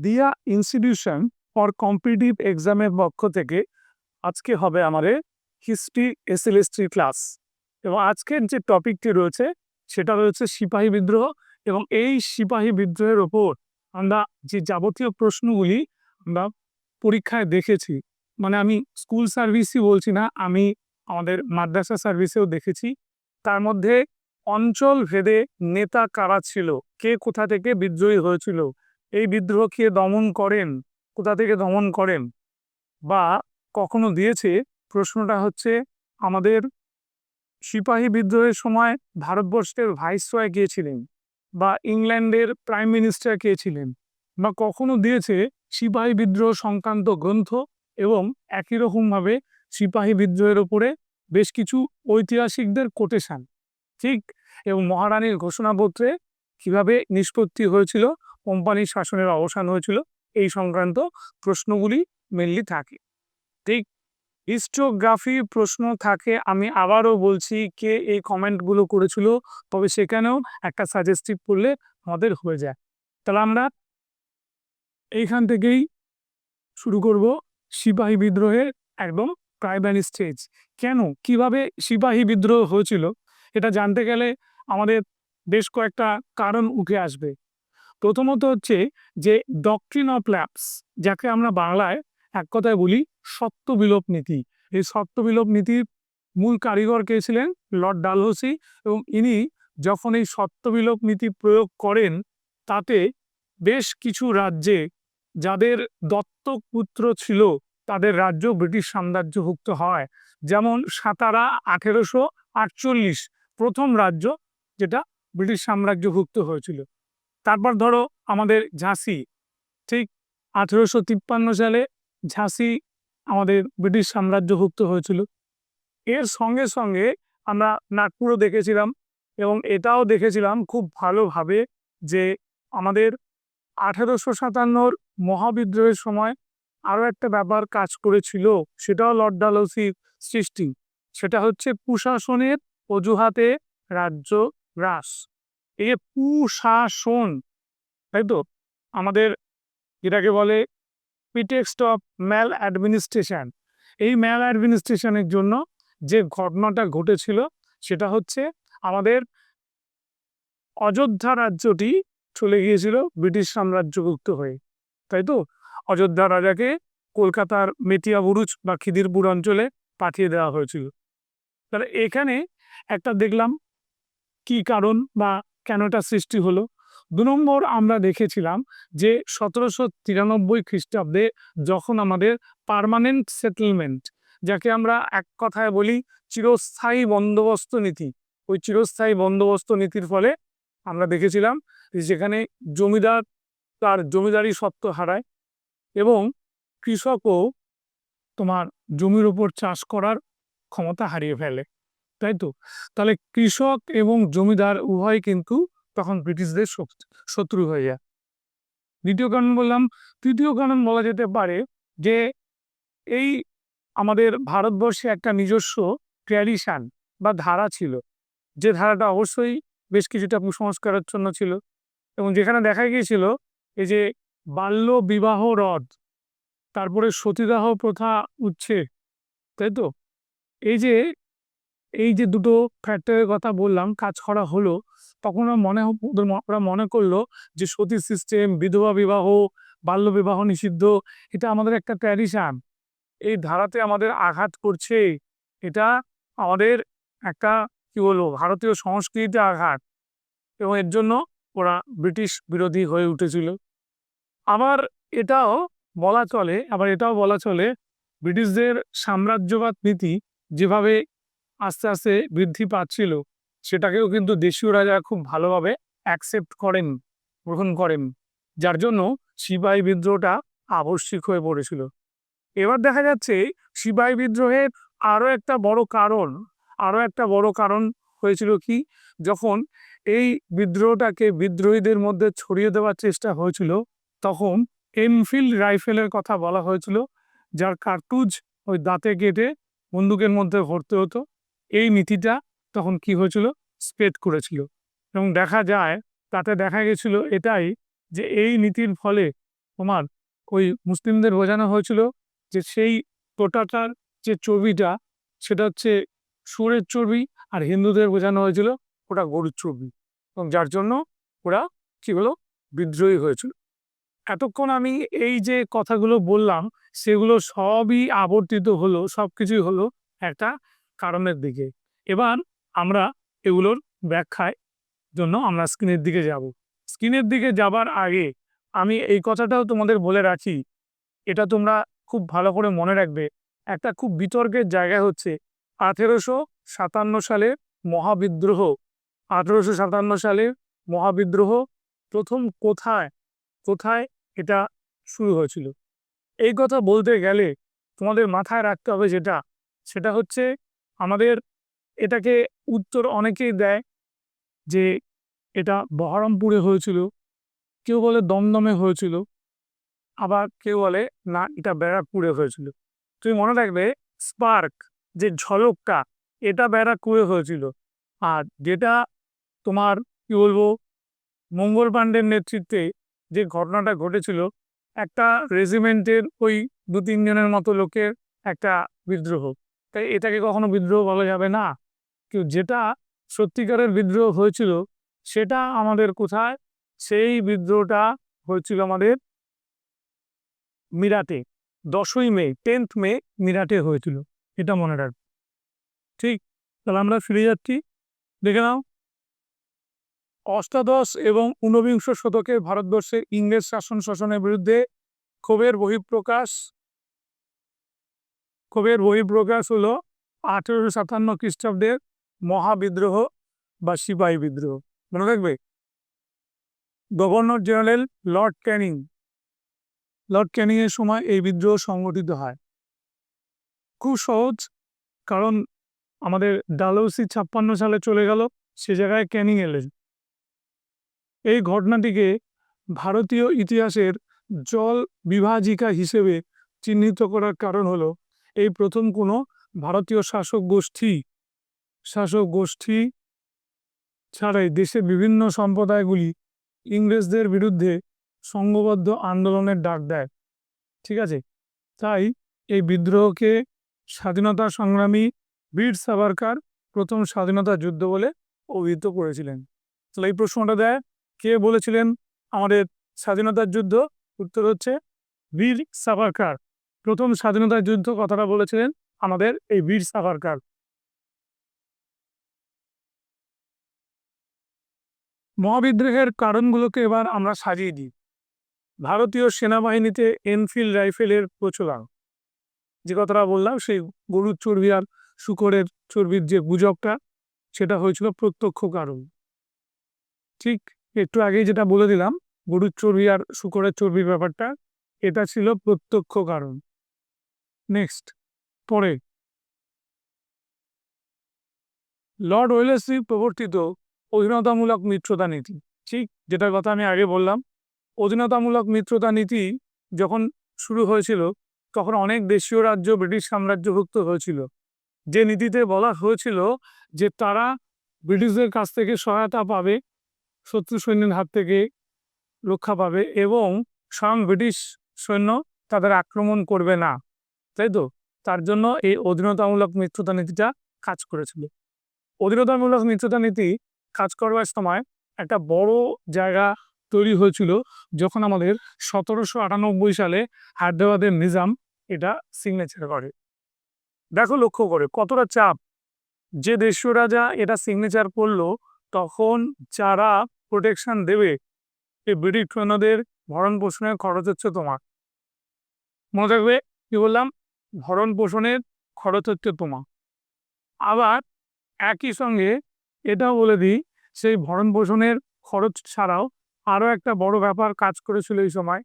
দিয়া institution for competitive এক্সামের পক্ষ থেকে আজকে হবে আমাদের হিস্ট্রি এসএলএস3 ক্লাস। এবং আজকের যে টপিকটি রয়েছে সেটা রয়েছে সিপাহী বিদ্রোহ। এবং এই সিপাহী বিদ্রোহের ওপর আমরা যে যাবতীয় প্রশ্নগুলি আমরা পরীক্ষায় দেখেছি, মানে আমি স্কুল সার্ভিসই বলছি না, আমি আমাদের মাদ্রাসা সার্ভিসেও দেখেছি। তার মধ্যে অঞ্চল ভেদে নেতা কারা ছিল, কে কোথা থেকে বিদ্রোহী হয়েছিল, এই বিদ্রোহ কে দমন করেন, কোথা থেকে দমন করেন, বা কখনো দিয়েছে প্রশ্নটা হচ্ছে আমাদের সিপাহী বিদ্রোহের সময় ভারতবর্ষের ভাইসরয় কে ছিলেন, বা ইংল্যান্ডের প্রাইম মিনিস্টার কে ছিলেন, বা কখনো দিয়েছে সিপাহী বিদ্রোহ সংক্রান্ত গ্রন্থ এবং একই রকমভাবে সিপাহী বিদ্রোহের ওপরে বেশ কিছু ঐতিহাসিকদের কোটেশন, ঠিক, এবং মহারানীর ঘোষণাপত্রে কিভাবে নিষ্পত্তি হয়েছিল, কোম্পানির শাসনের অবসান হয়েছিল, এই সংক্রান্ত প্রশ্নগুলি মেনলি থাকে। ঠিক, হিস্টোগ্রাফি প্রশ্ন থাকে। আমি আবারও বলছি, কে এই কমেন্টগুলো করেছিল, তবে সেখানেও একটা সাজেস্টিভ করলে আমাদের হয়ে যায়। তাহলে আমরা এইখান থেকেই শুরু করব সিপাহী বিদ্রোহের একদম প্রাইমারি স্টেজ। কেন, কিভাবে সিপাহী বিদ্রোহ হয়েছিল, এটা জানতে গেলে আমাদের বেশ কয়েকটা কারণ উঠে আসবে। প্রথমত হচ্ছে যে ডক্ট্রিন অফ ল্যাপস, যাকে আমরা বাংলায় এক কথায় বলি সত্য বিলোপ নীতি। এই সত্য বিলোপ নীতির মূল কারিগর কে ছিলেন? লর্ড ডালহৌসি। এবং ইনি যখন এই সত্য বিলোপ নীতি প্রয়োগ করেন, তাতে বেশ কিছু রাজ্যে যাদের দত্তক পুত্র ছিল তাদের রাজ্য ব্রিটিশ সাম্রাজ্যভুক্ত হয়। যেমন সাতারা 1848 প্রথম রাজ্য যেটা ব্রিটিশ সাম্রাজ্যভুক্ত হয়েছিল। তারপর ধরো আমাদের ঝাঁসি, ঠিক, 1853 সালে ঝাঁসি আমাদের ব্রিটিশ সাম্রাজ্যভুক্ত হয়েছিল। এর সঙ্গে সঙ্গে আমরা নাগপুরও দেখেছিলাম, এবং এটাও দেখেছিলাম খুব ভালোভাবে যে আমাদের 1857 মহাবিদ্রোহের সময় আরও একটা ব্যাপার কাজ করেছিল, সেটাও লর্ড ডালহৌসির সৃষ্টি। সেটা হচ্ছে কুশাসনের অজুহাতে রাজ্য হ্রাস। এই যে কুশাসন, তাই তো, আমাদের যেটাকে বলে প্রিটেক্সট অফ ম্যাল অ্যাডমিনিস্ট্রেশন, এই ম্যাল অ্যাডমিনিস্ট্রেশনের জন্য যে ঘটনাটা ঘটেছিল সেটা হচ্ছে আমাদের অযোধ্যা রাজ্যটি চলে গিয়েছিল ব্রিটিশ সাম্রাজ্যভুক্ত হয়ে, তাই তো। অযোধ্যা রাজাকে কলকাতার মেটিয়া বুরুজ বা খিদিরপুর অঞ্চলে পাঠিয়ে দেওয়া হয়েছিল। তাহলে এখানে একটা দেখলাম কি কারণ বা কেন এটা সৃষ্টি হলো। 2 নম্বর আমরা দেখেছিলাম যে 1793 খ্রিস্টাব্দে যখন আমাদের পার্মানেন্ট সেটেলমেন্ট, যাকে আমরা এক কথায় বলি চিরস্থায়ী বন্দোবস্ত নীতি, ওই চিরস্থায়ী বন্দোবস্ত নীতির ফলে আমরা দেখেছিলাম যেখানে জমিদার তার জমিদারি সত্ত্ব হারায় এবং কৃষকও তোমার জমির উপর চাষ করার ক্ষমতা হারিয়ে ফেলে, তাই তো। তাহলে কৃষক এবং জমিদার উভয় কিন্তু তখন ব্রিটিশদের শত্রু হয়ে যায়। দ্বিতীয় কারণ বললাম। তৃতীয় কারণ বলা যেতে পারে যে এই আমাদের ভারতবর্ষে একটা নিজস্ব ট্র্যাডিশন বা ধারা ছিল, যে ধারাটা অবশ্যই বেশ কিছুটা কুসংস্কারের জন্য ছিল, এবং যেখানে দেখা গিয়েছিল এই যে বাল্য বিবাহ রদ, তারপরে সতীদাহ প্রথা উচ্ছেদ, তাই তো। এই যে দুটো ফ্যাক্টরের কথা বললাম কাজ করা হলো, তখন ওরা মনে করলো যে সতী সিস্টেম, বিধবা বিবাহ, বাল্য বিবাহ নিষিদ্ধ, এটা আমাদের একটা ট্র্যাডিশন, এই ধারাতে আমাদের আঘাত করছে, এটা আমাদের একটা কি বলবো ভারতীয় সংস্কৃতিতে আঘাত, এবং এর জন্য ওরা ব্রিটিশ বিরোধী হয়ে উঠেছিল। আবার এটাও এটাও বলা চলে ব্রিটিশদের সাম্রাজ্যবাদ নীতি যেভাবে আস্তে আস্তে বৃদ্ধি পাচ্ছিল, সেটাকেও কিন্তু দেশীয় রাজা খুব ভালোভাবে অ্যাকসেপ্ট করেন, গ্রহণ করেন, যার জন্য সিপাহী বিদ্রোহটা আবশ্যিক হয়ে পড়েছিল। এবার দেখা যাচ্ছে সিপাহী বিদ্রোহের আরো একটা বড় কারণ হয়েছিল কি, যখন এই বিদ্রোহটাকে বিদ্রোহীদের মধ্যে ছড়িয়ে দেওয়ার চেষ্টা হয়েছিল, তখন এনফিল্ড রাইফেলের কথা বলা হয়েছিল, যার কার্তুজ ওই দাঁতে কেটে বন্দুকের মধ্যে ভরতে হতো। এই নীতিটা তখন কি হয়েছিল, স্প্রেড করেছিল, এবং দেখা গেছিল এটাই যে এই নীতির ফলে তোমার ওই মুসলিমদের বোঝানো হয়েছিল যে সেই টোটাটার যে চর্বিটা সেটা হচ্ছে শুয়োরের চর্বি, আর হিন্দুদের বোঝানো হয়েছিল ওটা গরুর চর্বি, এবং যার জন্য ওরা কি হলো, বিদ্রোহী হয়েছিল। এতক্ষণ আমি এই যে কথাগুলো বললাম সেগুলো সবই আবর্তিত হলো, সবকিছুই হলো একটা কারণের দিকে। এবার আমরা এগুলোর ব্যাখ্যায় জন্য আমরা স্ক্রিনের দিকে যাব। স্ক্রিনের দিকে যাবার আগে আমি এই কথাটাও তোমাদের বলে রাখি, এটা তোমরা খুব ভালো করে মনে রাখবে। একটা খুব বিতর্কের জায়গা হচ্ছে 1857 সালের মহাবিদ্রোহ। 1857 সালের মহাবিদ্রোহ প্রথম কোথায় কোথায় এটা শুরু হয়েছিল। এই কথা বলতে গেলে তোমাদের মাথায় রাখতে হবে যেটা, সেটা হচ্ছে আমাদের এটাকে উত্তর অনেকেই দেয় যে এটা বহরমপুরে হয়েছিল, কেউ বলে দমদমে হয়েছিল, আবার কেউ বলে না এটা ব্যারাকপুরে হয়েছিল। তুমি মনে রাখবে স্পার্ক যে ঝলকটা এটা ব্যারাকপুরে হয়েছিল, আর যেটা তোমার কি বলবো মঙ্গল পাণ্ডের নেতৃত্বে যে ঘটনাটা ঘটেছিল, একটা রেজিমেন্টের ওই 2-3 জনের মতো লোকের একটা বিদ্রোহ, তাই এটাকে কখনো বিদ্রোহ বলা যাবে না। কেউ যেটা সত্যিকারের বিদ্রোহ হয়েছিল সেটা আমাদের কোথায়, সেই বিদ্রোহটা হয়েছিল আমাদের মিরাটে। 10ই মে, 10th মে মিরাটে হয়েছিল, এটা মনে রাখ। ঠিক, তাহলে আমরা ফিরে যাচ্ছি, দেখে নাও। অষ্টাদশ এবং ঊনবিংশ শতকে ভারতবর্ষে ইংরেজ শাসনের বিরুদ্ধে ক্ষোভের বহিঃপ্রকাশ হলো 1857 খ্রিস্টাব্দের মহাবিদ্রোহ বা সিপাহী বিদ্রোহ। মনে রাখবে গভর্নর জেনারেল লর্ড ক্যানিং এর সময় এই বিদ্রোহ সংগঠিত হয়। খুব সহজ, কারণ আমাদের ডালহৌসি 56 সালে চলে গেল, সে জায়গায় ক্যানিং এলেন। এই ঘটনাটিকে ভারতীয় ইতিহাসের জল বিভাজিকা হিসেবে চিহ্নিত করার কারণ হলো এই প্রথম কোনো ভারতীয় শাসক গোষ্ঠী ছাড়াই দেশের বিভিন্ন সম্প্রদায়গুলি ইংরেজদের বিরুদ্ধে সংঘবদ্ধ আন্দোলনের ডাক দেয়। ঠিক আছে, তাই এই বিদ্রোহকে স্বাধীনতা সংগ্রামী বীর সাভারকার প্রথম স্বাধীনতা যুদ্ধ বলে অভিহিত করেছিলেন। তাহলে এই প্রশ্নটা দেয়, কে বলেছিলেন আমাদের স্বাধীনতার যুদ্ধ? উত্তর হচ্ছে বীর সাভারকার। প্রথম স্বাধীনতার যুদ্ধ কথাটা বলেছিলেন আমাদের এই বীর সাভারকার। মহাবিদ্রোহের কারণগুলোকে এবার আমরা সাজিয়ে দিই। ভারতীয় সেনাবাহিনীতে এনফিল্ড রাইফেলের প্রচলন, যে কথাটা বললাম সেই গরুর চর্বি আর শূকরের চর্বির যে গুজবটা, সেটা হয়েছিল প্রত্যক্ষ কারণ। ঠিক একটু আগেই যেটা বলে দিলাম গরুর চর্বি আর শূকরের চর্বির ব্যাপারটা, এটা ছিল প্রত্যক্ষ কারণ। নেক্সট, পরে লর্ড ওয়েলেসলি প্রবর্তিত অধীনতামূলক মিত্রতা নীতি। ঠিক যেটার কথা আমি আগে বললাম, অধীনতামূলক মিত্রতা নীতি যখন শুরু হয়েছিল তখন অনেক দেশীয় রাজ্য ব্রিটিশ সাম্রাজ্যভুক্ত হয়েছিল। যে নীতিতে বলা হয়েছিল যে তারা ব্রিটিশদের কাছ থেকে সহায়তা পাবে, শত্রু সৈন্যের হাত থেকে রক্ষা পাবে, এবং স্বয়ং ব্রিটিশ সৈন্য তাদের আক্রমণ করবে না, তাই তো? তার জন্য এই অধীনতামূলক মিত্রতা নীতিটা কাজ করেছিল। অধীনতামূলক মিত্রতা নীতি কাজ করবার সময় একটা বড় জায়গা তৈরি হয়েছিল যখন আমাদের 1798 সালে হায়দ্রাবাদের নিজাম এটা সিগনেচার করে। দেখো লক্ষ্য করে কতটা চাপ, যে দেশীয় রাজা এটা সিগনেচার করলো তখন যারা প্রোটেকশন দেবে এই ব্রিটিশ সৈন্যদের ভরণ পোষণের খরচ হচ্ছে তোমার। মনে রাখবে কি বললাম, ভরণ পোষণের খরচ হচ্ছে তোমার। আবার একই সঙ্গে এটাও বলে দিই, সেই ভরণ পোষণের খরচ ছাড়াও আরও একটা বড় ব্যাপার কাজ করেছিল এই সময়।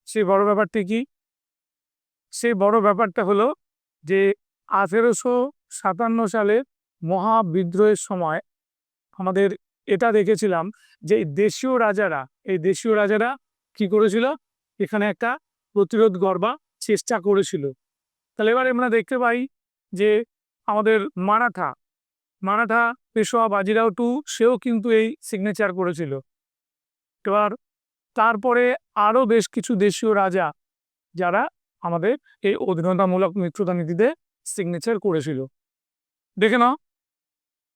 সেই বড় ব্যাপারটি কি? সেই বড় ব্যাপারটা হলো যে 1857 সালের মহাবিদ্রোহের সময় আমাদের এটা দেখেছিলাম যে এই দেশীয় রাজারা কি করেছিল, এখানে একটা প্রতিরোধ গড়বার চেষ্টা করেছিল। তাহলে এবার আমরা দেখতে পাই যে আমাদের মারাঠা পেশোয়া বাজিরাও টু, সেও কিন্তু এই সিগনেচার করেছিল। এবার তারপরে আরো বেশ কিছু দেশীয় রাজা যারা আমাদের এই অধীনতামূলক মিত্রতা নীতিতে সিগনেচার করেছিল। দেখে নাও,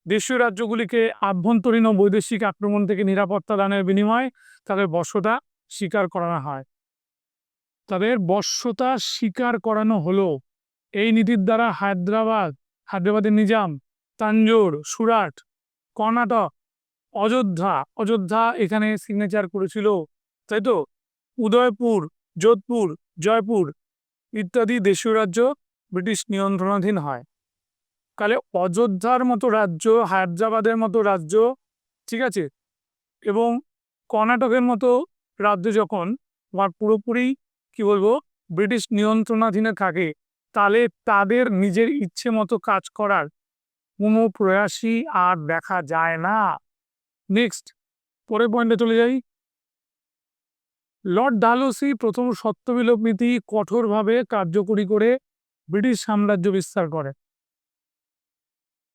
দেশীয় রাজ্যগুলিকে আভ্যন্তরীণ ও বৈদেশিক আক্রমণ থেকে নিরাপত্তা দানের বিনিময়ে তাদের বশ্যতা স্বীকার করানো হয়। তাদের বশ্যতা স্বীকার করানো হলো। এই নীতির দ্বারা হায়দ্রাবাদের নিজাম, তাঞ্জোর, সুরাট, কর্ণাটক, অযোধ্যা এখানে সিগনেচার করেছিল, তাই তো? উদয়পুর, যোধপুর, জয়পুর ইত্যাদি দেশীয় রাজ্য ব্রিটিশ নিয়ন্ত্রণাধীন হয়। তাহলে অযোধ্যার মতো রাজ্য, হায়দ্রাবাদের মতো রাজ্য, ঠিক আছে, এবং কর্ণাটকের মতো রাজ্য যখন তোমার পুরোপুরি কি বলবো ব্রিটিশ নিয়ন্ত্রণাধীনে থাকে, তাহলে তাদের নিজের ইচ্ছে মতো কাজ করার কোনো প্রয়াসই আর দেখা যায় না। নেক্সট, পরের পয়েন্টে চলে যাই। লর্ড ডালহৌসি প্রথম সত্যবিলোপ নীতি কঠোরভাবে কার্যকরী করে ব্রিটিশ সাম্রাজ্য বিস্তার করে।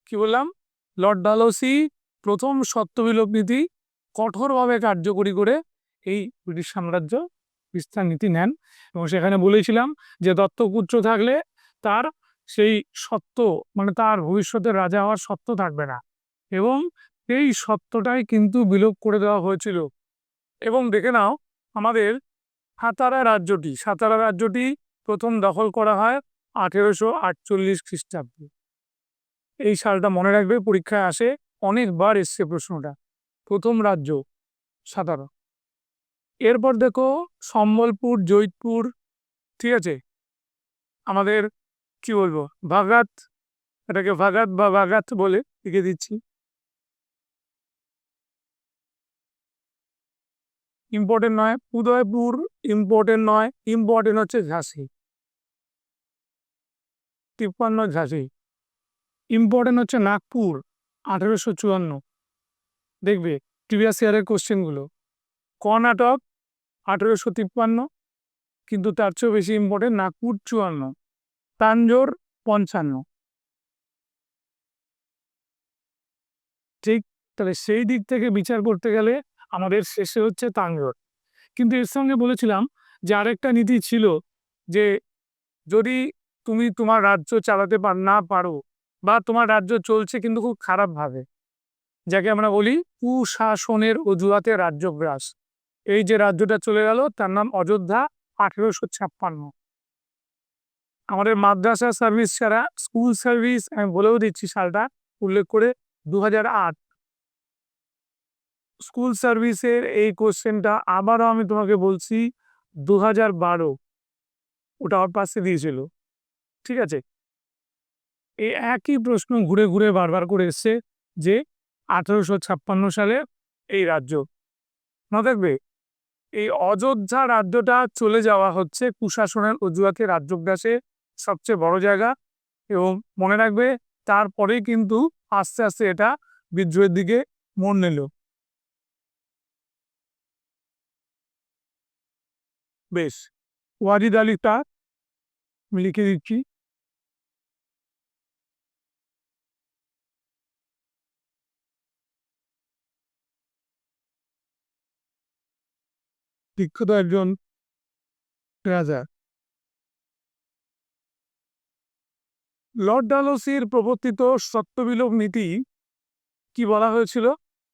কি বললাম? লর্ড ডালহৌসি প্রথম সত্যবিলোপ নীতি কঠোরভাবে কার্যকরী করে এই ব্রিটিশ সাম্রাজ্য বিস্তার নীতি নেন, এবং সেখানে বলেছিলাম যে দত্তপুত্র থাকলে তার সেই সত্ত্ব, মানে তার ভবিষ্যতের রাজা হওয়ার সত্ত্ব থাকবে না, এবং এই সত্ত্বটাই কিন্তু বিলোপ করে দেওয়া হয়েছিল। এবং দেখে নাও, আমাদের সাতারা রাজ্যটি প্রথম দখল করা হয় 1848 খ্রিস্টাব্দে। এই সালটা মনে রাখবে, পরীক্ষায় আসে, অনেকবার এসছে প্রশ্নটা। প্রথম রাজ্য সাতারা। এরপর দেখো সম্বলপুর, জৈতপুর, ঠিক আছে, আমাদের কি বলবো ভাগাত, এটাকে ভাগাত বা বাগাত বলে লিখে দিচ্ছি। ইম্পর্টেন্ট নয়। উদয়পুর ইম্পর্টেন্ট নয়, ইম্পর্টেন্ট হচ্ছে ঝাঁসি, 53 ঝাঁসি। ইম্পর্টেন্ট হচ্ছে নাগপুর, 1854। দেখবে প্রিভিয়াস ইয়ারের কোশ্চেনগুলো। কর্ণাটক 1853, কিন্তু তার চেয়েও বেশি ইম্পর্টেন্ট নাগপুর 54, তাঞ্জোর 55। ঠিক, তাহলে সেই দিক থেকে বিচার করতে গেলে আমাদের শেষে হচ্ছে তাঞ্জোর। কিন্তু এর সঙ্গে বলেছিলাম যে আরেকটা নীতি ছিল, যে যদি তুমি তোমার রাজ্য চালাতে না পারো, বা তোমার রাজ্য চলছে কিন্তু খুব খারাপভাবে, যাকে আমরা বলি কুশাসনের অজুহাতে রাজ্যগ্রাস, এই যে রাজ্যটা চলে গেল তার নাম অযোধ্যা, 1856। আমাদের মাদ্রাসা সার্ভিস ছাড়া স্কুল সার্ভিস, আমি বলেও দিচ্ছি সালটা উল্লেখ করে, 2008। স্কুল সার্ভিসের এই কোশ্চেনটা আবারও আমি তোমাকে বলছি 2012, ওটা আমার পাশে দিয়েছিল, ঠিক আছে। এই একই প্রশ্ন ঘুরে ঘুরে বারবার করে এসছে, যে 1856 সালে এই রাজ্য না দেখবে, এই অযোধ্যা রাজ্যটা চলে যাওয়া হচ্ছে কুশাসনের অজুহাতে রাজ্যগ্রাসে সবচেয়ে বড় জায়গা। এবং মনে রাখবে, তারপরেই কিন্তু আস্তে আস্তে এটা বিদ্রোহের দিকে মোড় নিল। বেশ, ওয়াজিদ আলী তার আমি লিখে দিচ্ছি। বিখ্যাত একজন রাজা। লর্ড ডালহৌসির প্রবর্তিত সত্যবিলোপ নীতি কি বলা হয়েছিল?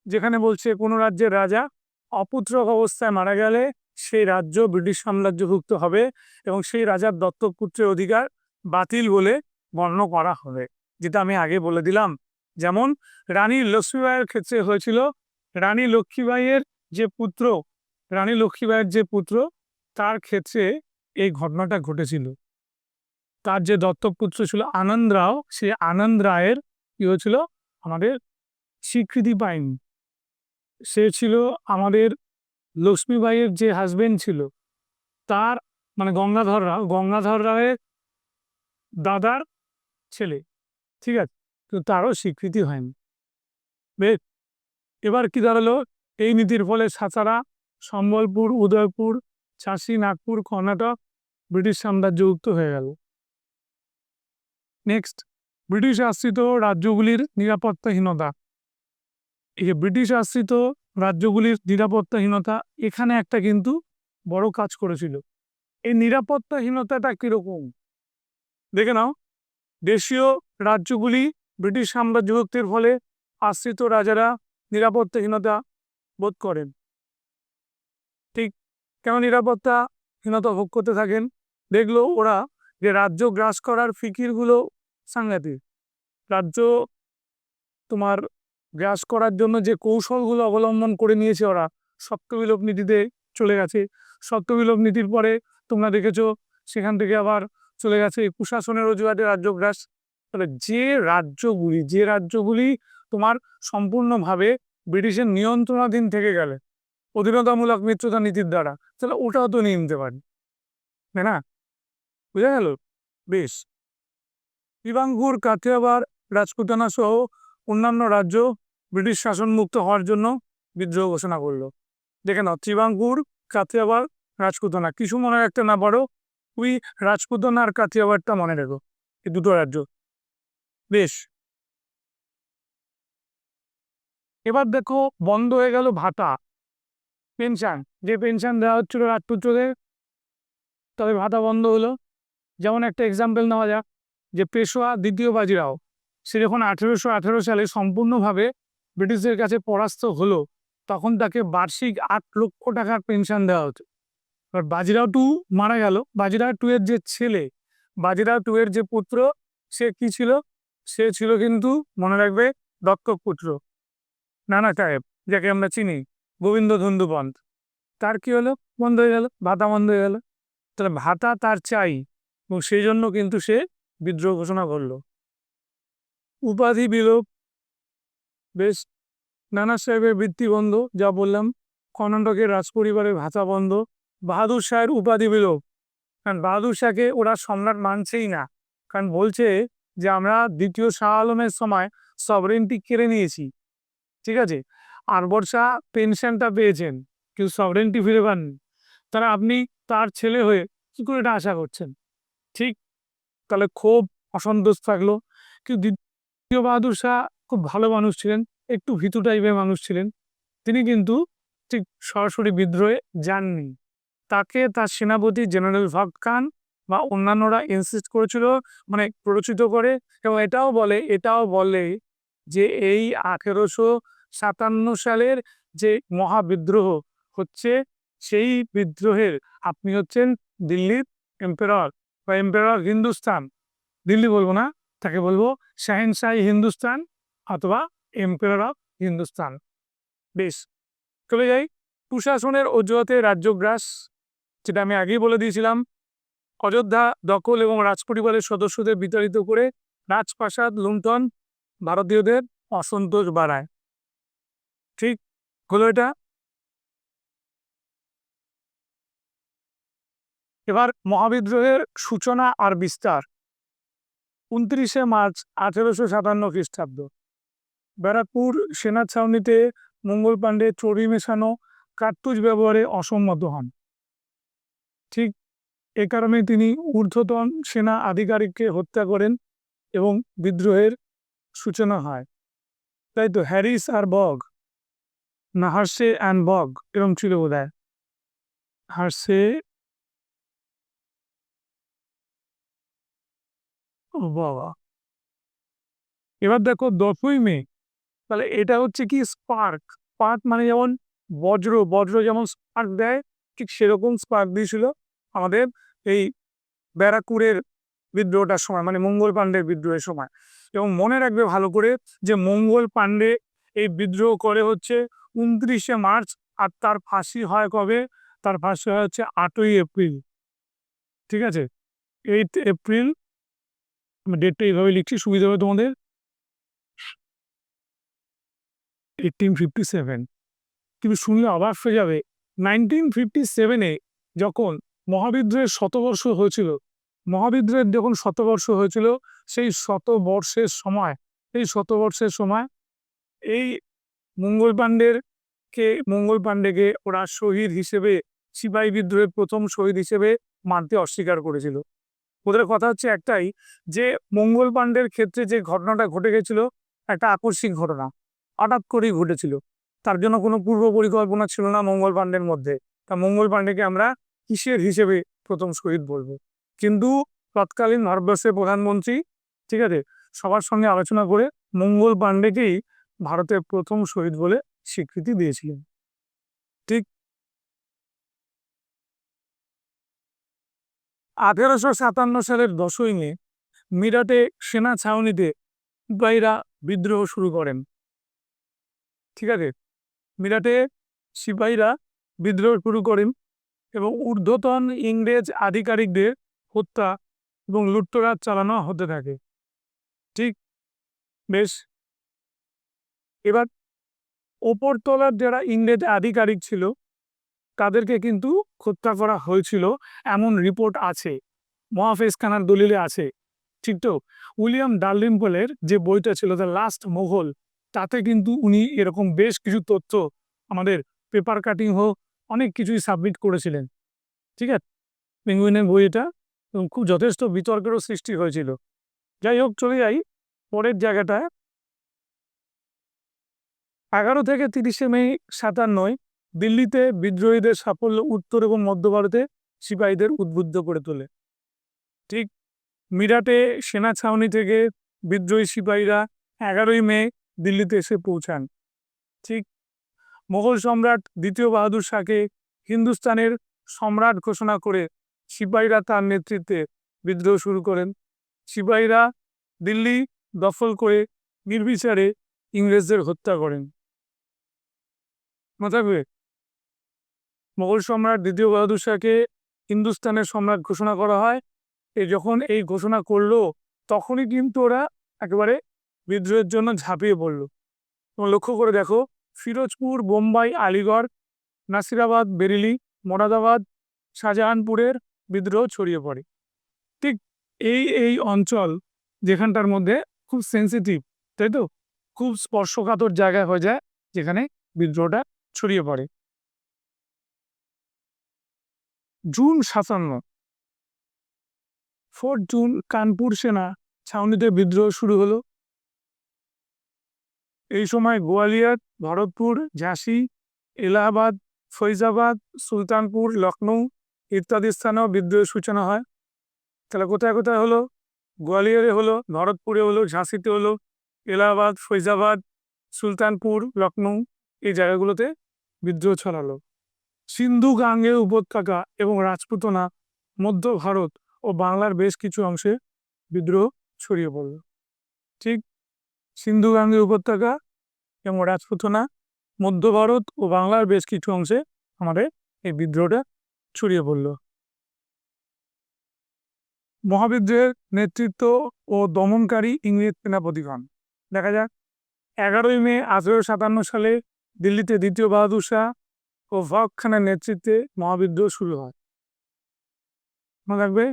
যেখানে বলছে কোনো রাজ্যের রাজা অপুত্রক অবস্থায় মারা গেলে সেই রাজ্য ব্রিটিশ সাম্রাজ্যভুক্ত হবে, এবং সেই রাজার দত্তক পুত্রের অধিকার বাতিল বলে গণ্য করা হবে, যেটা আমি আগে বলে দিলাম। যেমন রানী লক্ষ্মীবাইয়ের ক্ষেত্রে হয়েছিল। রানী লক্ষ্মীবাইয়ের যে পুত্র, তার ক্ষেত্রে এই ঘটনাটা ঘটেছিল। তার যে দত্তক পুত্র ছিল আনন্দ রাও, সেই আনন্দ রায়ের কি হয়েছিল, আমাদের স্বীকৃতি পায়নি। সে ছিল আমাদের লক্ষ্মীবাইয়ের যে হাজবেন্ড ছিল, তার মানে গঙ্গাধর রায়ের দাদার ছেলে, ঠিক আছে, তো তারও স্বীকৃতি হয়নি। বেশ, এবার কি দাঁড়ালো? এই নীতির ফলে সাতারা, সম্বলপুর, উদয়পুর, ঝাঁসি, নাগপুর, কর্ণাটক ব্রিটিশ সাম্রাজ্যভুক্ত হয়ে গেল। নেক্সট, ব্রিটিশ আশ্রিত রাজ্যগুলির নিরাপত্তাহীনতা। এই যে ব্রিটিশ আশ্রিত রাজ্যগুলির নিরাপত্তাহীনতা এখানে একটা কিন্তু বড় কাজ করেছিল। এই নিরাপত্তাহীনতাটা কিরকম দেখে নাও। দেশীয় রাজ্যগুলি ব্রিটিশ সাম্রাজ্যত্বের ফলে আশ্রিত রাজারা নিরাপত্তাহীনতা বোধ করেন। ঠিক কেন নিরাপত্তাহীনতা ভোগ করতে থাকেন? দেখলো ওরা যে রাজ্য গ্রাস করার ফিকিরগুলো সাংঘাতিক। রাজ্য তোমার গ্রাস করার জন্য যে কৌশলগুলো অবলম্বন করে নিয়েছে ওরা, সত্যবিলোপ নীতিতে চলে গেছে। সত্যবিলোপ নীতির পরে তোমরা দেখেছো সেখান থেকে আবার চলে গেছে কুশাসনের অজুহাতে রাজ্য গ্রাস। তাহলে যে রাজ্যগুলি তোমার সম্পূর্ণভাবে ব্রিটিশের নিয়ন্ত্রণাধীন থেকে গেলে অধীনতামূলক মিত্রতা নীতির দ্বারা, তাহলে ওটাও তো নিয়ে নিতে পারি, তাই না? বুঝা গেল? বেশ। ত্রিবাঙ্কুর, কাথিয়াওয়াড়, রাজপুতানা সহ অন্যান্য রাজ্য ব্রিটিশ শাসন মুক্ত হওয়ার জন্য বিদ্রোহ ঘোষণা করলো। দেখে নাও, ত্রিবাঙ্কুর, কাথিয়াওয়াড়, রাজপুতানা। কিছু মনে রাখতে না পারো, ওই রাজপুতানা আর কাথিয়াওয়াড়টা মনে রেখো, এই দুটো রাজ্য। বেশ। এবার দেখো, বন্ধ হয়ে গেল ভাতা, পেনশন। যে পেনশন দেওয়া হচ্ছিল রাজপুত্রদের, তবে ভাতা বন্ধ হলো। যেমন একটা এক্সাম্পল নেওয়া যাক, যে পেশোয়া দ্বিতীয় বাজিরাও, সে যখন 1818 সালে সম্পূর্ণভাবে ব্রিটিশদের কাছে পরাস্ত হলো, তখন তাকে বার্ষিক 8 লক্ষ টাকার পেনশন দেওয়া হতো। এবার বাজিরাও টু মারা গেল। বাজিরাও টু এর যে ছেলে, বাজিরাও টু এর যে পুত্র, সে কি ছিল? সে ছিল কিন্তু, মনে রাখবে, দত্তক পুত্র নানা সাহেব, যাকে আমরা চিনি, গোবিন্দ ধন্দু পন্থ। তার কি হলো? বন্ধ হয়ে গেল, ভাতা বন্ধ হয়ে গেল। তাহলে ভাতা তার চাই, এবং সেই জন্য কিন্তু সে বিদ্রোহ ঘোষণা করলো। উপাধি বিলোপ। বেশ। নানা সাহেবের বৃত্তি বন্ধ, যা বললাম। কর্ণাটকের রাজপরিবারের ভাতা বন্ধ। বাহাদুর শাহের উপাধি বিলোপ, কারণ বাহাদুর শাহকে ওরা সম্রাট মানছেই না, কারণ বলছে যে আমরা দ্বিতীয় শাহ আলমের সময় সভরেন্টি কেড়ে নিয়েছি, ঠিক আছে? আকবর শাহ পেনশনটা পেয়েছেন, কিন্তু সভরেন্টি ফিরে পাননি। তারা আপনি তার ছেলে হয়ে কি করে এটা আশা করছেন? ঠিক। তাহলে খুব অসন্তোষ থাকলো। কিন্তু দ্বিতীয় বাহাদুর শাহ খুব ভালো মানুষ ছিলেন, একটু ভীতু টাইপের মানুষ ছিলেন। তিনি কিন্তু ঠিক সরাসরি বিদ্রোহে যাননি। তাকে তার সেনাপতি জেনারেল ভগত খান বা অন্যান্যরা ইনসিস্ট করেছিল, মানে প্ররোচিত করে। এবং এটাও বলে যে এই 1857 সালের যে মহাবিদ্রোহ হচ্ছে, সেই বিদ্রোহের আপনি হচ্ছেন দিল্লির এম্পেরর বা এম্পেরর হিন্দুস্তান। দিল্লি বলবো না, তাকে বলবো শাহেনশাহী হিন্দুস্তান অথবা এম্পেরর অফ হিন্দুস্তান। বেশ, চলে যাই। কুশাসনের অজুহাতে রাজ্যগ্রাস, যেটা আমি আগেই বলে দিয়েছিলাম। অযোধ্যা দখল এবং রাজপরিবারের সদস্যদের বিতাড়িত করে রাজপ্রাসাদ লুণ্ঠন ভারতীয়দের অসন্তোষ বাড়ায়। ঠিক হলো এটা। এবার মহাবিদ্রোহের সূচনা আর বিস্তার। 29শে মার্চ 1857 খ্রিস্টাব্দ, ব্যারাকপুর সেনা ছাউনিতে মঙ্গল পাণ্ডে চর্বি মেশানো কার্তুজ ব্যবহারে অসম্মত হন। ঠিক এ কারণে তিনি ঊর্ধ্বতন সেনা আধিকারিককে হত্যা করেন এবং বিদ্রোহের সূচনা হয়। তাই তো, হ্যারিস আর বগ, না হার্সে অ্যান্ড বগ, এরকম ছিল বোধহয়। হার্সে, বাবা। এবার দেখো 10ই মে, তাহলে এটা হচ্ছে কি স্পার্ক। স্পার্ক মানে যেমন বজ্র যেমন স্পার্ক দেয়, ঠিক সেরকম স্পার্ক দিয়েছিল আমাদের এই ব্যারাকপুরের বিদ্রোহটার সময়, মানে মঙ্গল পাণ্ডের বিদ্রোহের সময়। এবং মনে রাখবে ভালো করে যে মঙ্গল পাণ্ডে এই বিদ্রোহ করে হচ্ছে 29শে মার্চ, আর তার ফাঁসি হয় কবে? তার ফাঁসি হয় হচ্ছে 8ই এপ্রিল। ঠিক আছে, 8 এপ্রিল। আমি ডেটটা এইভাবে লিখছি, সুবিধা হবে তোমাদের। 1857। তুমি শুনলে অবাক হয়ে যাবে, 1957-এ যখন মহাবিদ্রোহের শতবর্ষ হয়েছিল, সেই শতবর্ষের সময় এই মঙ্গল পাণ্ডেকে ওরা শহীদ হিসেবে, সিপাহী বিদ্রোহের প্রথম শহীদ হিসেবে মানতে অস্বীকার করেছিল। ওদের কথা হচ্ছে একটাই, যে মঙ্গল পাণ্ডের ক্ষেত্রে যে ঘটনাটা ঘটে গেছিল, একটা আকস্মিক ঘটনা, হঠাৎ করেই ঘটেছিল। তার জন্য কোনো পূর্ব পরিকল্পনা ছিল না মঙ্গল পাণ্ডের মধ্যে। তা মঙ্গল পাণ্ডেকে আমরা কিসের হিসেবে প্রথম শহীদ বলবো? কিন্তু তৎকালীন ভারতবর্ষের প্রধানমন্ত্রী, ঠিক আছে, সবার সঙ্গে আলোচনা করে মঙ্গল পাণ্ডেকেই ভারতের প্রথম শহীদ বলে স্বীকৃতি দিয়েছিলেন। ঠিক 1857 সালের 10ই মে মিরাটে সেনা ছাউনিতে সিপাহীরা বিদ্রোহ শুরু করেন। ঠিক আছে, মিরাটে সিপাহীরা বিদ্রোহ শুরু করেন এবং ঊর্ধ্বতন ইংরেজ আধিকারিকদের হত্যা এবং লুটতরাজ চালানো হতে থাকে। ঠিক, বেশ। এবার ওপরতলার যারা ইংরেজ আধিকারিক ছিল তাদেরকে কিন্তু হত্যা করা হয়েছিল এমন রিপোর্ট আছে, মহাফেজখানার দলিলে আছে। ঠিক তো? উইলিয়াম ডালরিম্পলের যে বইটা ছিল দ্য লাস্ট মোগল, তাতে কিন্তু উনি এরকম বেশ কিছু তথ্য আমাদের পেপার কাটিং হোক অনেক কিছুই সাবমিট করেছিলেন। ঠিক আছে, পেঙ্গুইনের বই এটা, এবং খুব যথেষ্ট বিতর্কেরও সৃষ্টি হয়েছিল। যাই হোক, চলে যাই পরের জায়গাটায়। 11 থেকে 30 মে 57 দিল্লিতে বিদ্রোহীদের সাফল্য উত্তর এবং মধ্য ভারতে সিপাহীদের উদ্বুদ্ধ করে তোলে। ঠিক, মিরাটে সেনা ছাউনি থেকে বিদ্রোহী সিপাহীরা 11ই মে দিল্লিতে এসে পৌঁছান। ঠিক, মোগল সম্রাট দ্বিতীয় বাহাদুর শাহকে হিন্দুস্তানের সম্রাট ঘোষণা করে সিপাহীরা তার নেতৃত্বে বিদ্রোহ শুরু করেন। সিপাহীরা দিল্লি দখল করে নির্বিচারে ইংরেজদের হত্যা করেন। মাথাবে মোগল সম্রাট দ্বিতীয় বাহাদুর শাহকে হিন্দুস্তানের সম্রাট ঘোষণা করা হয়। যখন এই ঘোষণা করলো তখনই কিন্তু ওরা একেবারে বিদ্রোহের জন্য ঝাঁপিয়ে পড়লো। তোমরা লক্ষ্য করে দেখো, ফিরোজপুর, বোম্বাই, আলিগড়, নাসিরাবাদ, বেরেলি, মোরাদাবাদ, শাহজাহানপুরের বিদ্রোহ ছড়িয়ে পড়ে। ঠিক এই অঞ্চল যেখানটার মধ্যে খুব সেন্সিটিভ, তাই তো, খুব স্পর্শকাতর জায়গা হয়ে যায় যেখানে বিদ্রোহটা ছড়িয়ে পড়ে। জুন 57, 4 জুন কানপুর সেনা ছাউনিতে বিদ্রোহ শুরু হলো। এই সময় গোয়ালিয়র, ভরতপুর, ঝাঁসি, এলাহাবাদ, ফৈজাবাদ, সুলতানপুর, লখনৌ ইত্যাদি স্থানেও বিদ্রোহের সূচনা হয়। তাহলে কোথায় কোথায় হলো? গোয়ালিয়রে হলো, ভরতপুরে হলো, ঝাঁসিতে হলো, এলাহাবাদ, ফৈজাবাদ, সুলতানপুর, লখনৌ এই জায়গাগুলোতে বিদ্রোহ ছড়ালো। সিন্ধু গাঙ্গেয় উপত্যকা এবং রাজপুতনা, মধ্য ভারত ও বাংলার বেশ কিছু অংশে বিদ্রোহ ছড়িয়ে পড়ল। ঠিক, সিন্ধু গাঙ্গেয় উপত্যকা এবং রাজপুতনা, মধ্য ভারত ও বাংলার বেশ কিছু অংশে আমাদের এই বিদ্রোহটা ছড়িয়ে পড়ল। মহাবিদ্রোহের নেতৃত্ব ও দমনকারী ইংরেজ সেনাপতিগণ। দেখা যাক, 11ই মে 1857 সালে দিল্লিতে দ্বিতীয় বাহাদুর শাহ ও ওয়াক খানের নেতৃত্বে মহাবিদ্রোহ শুরু হয়। মনে রাখবে,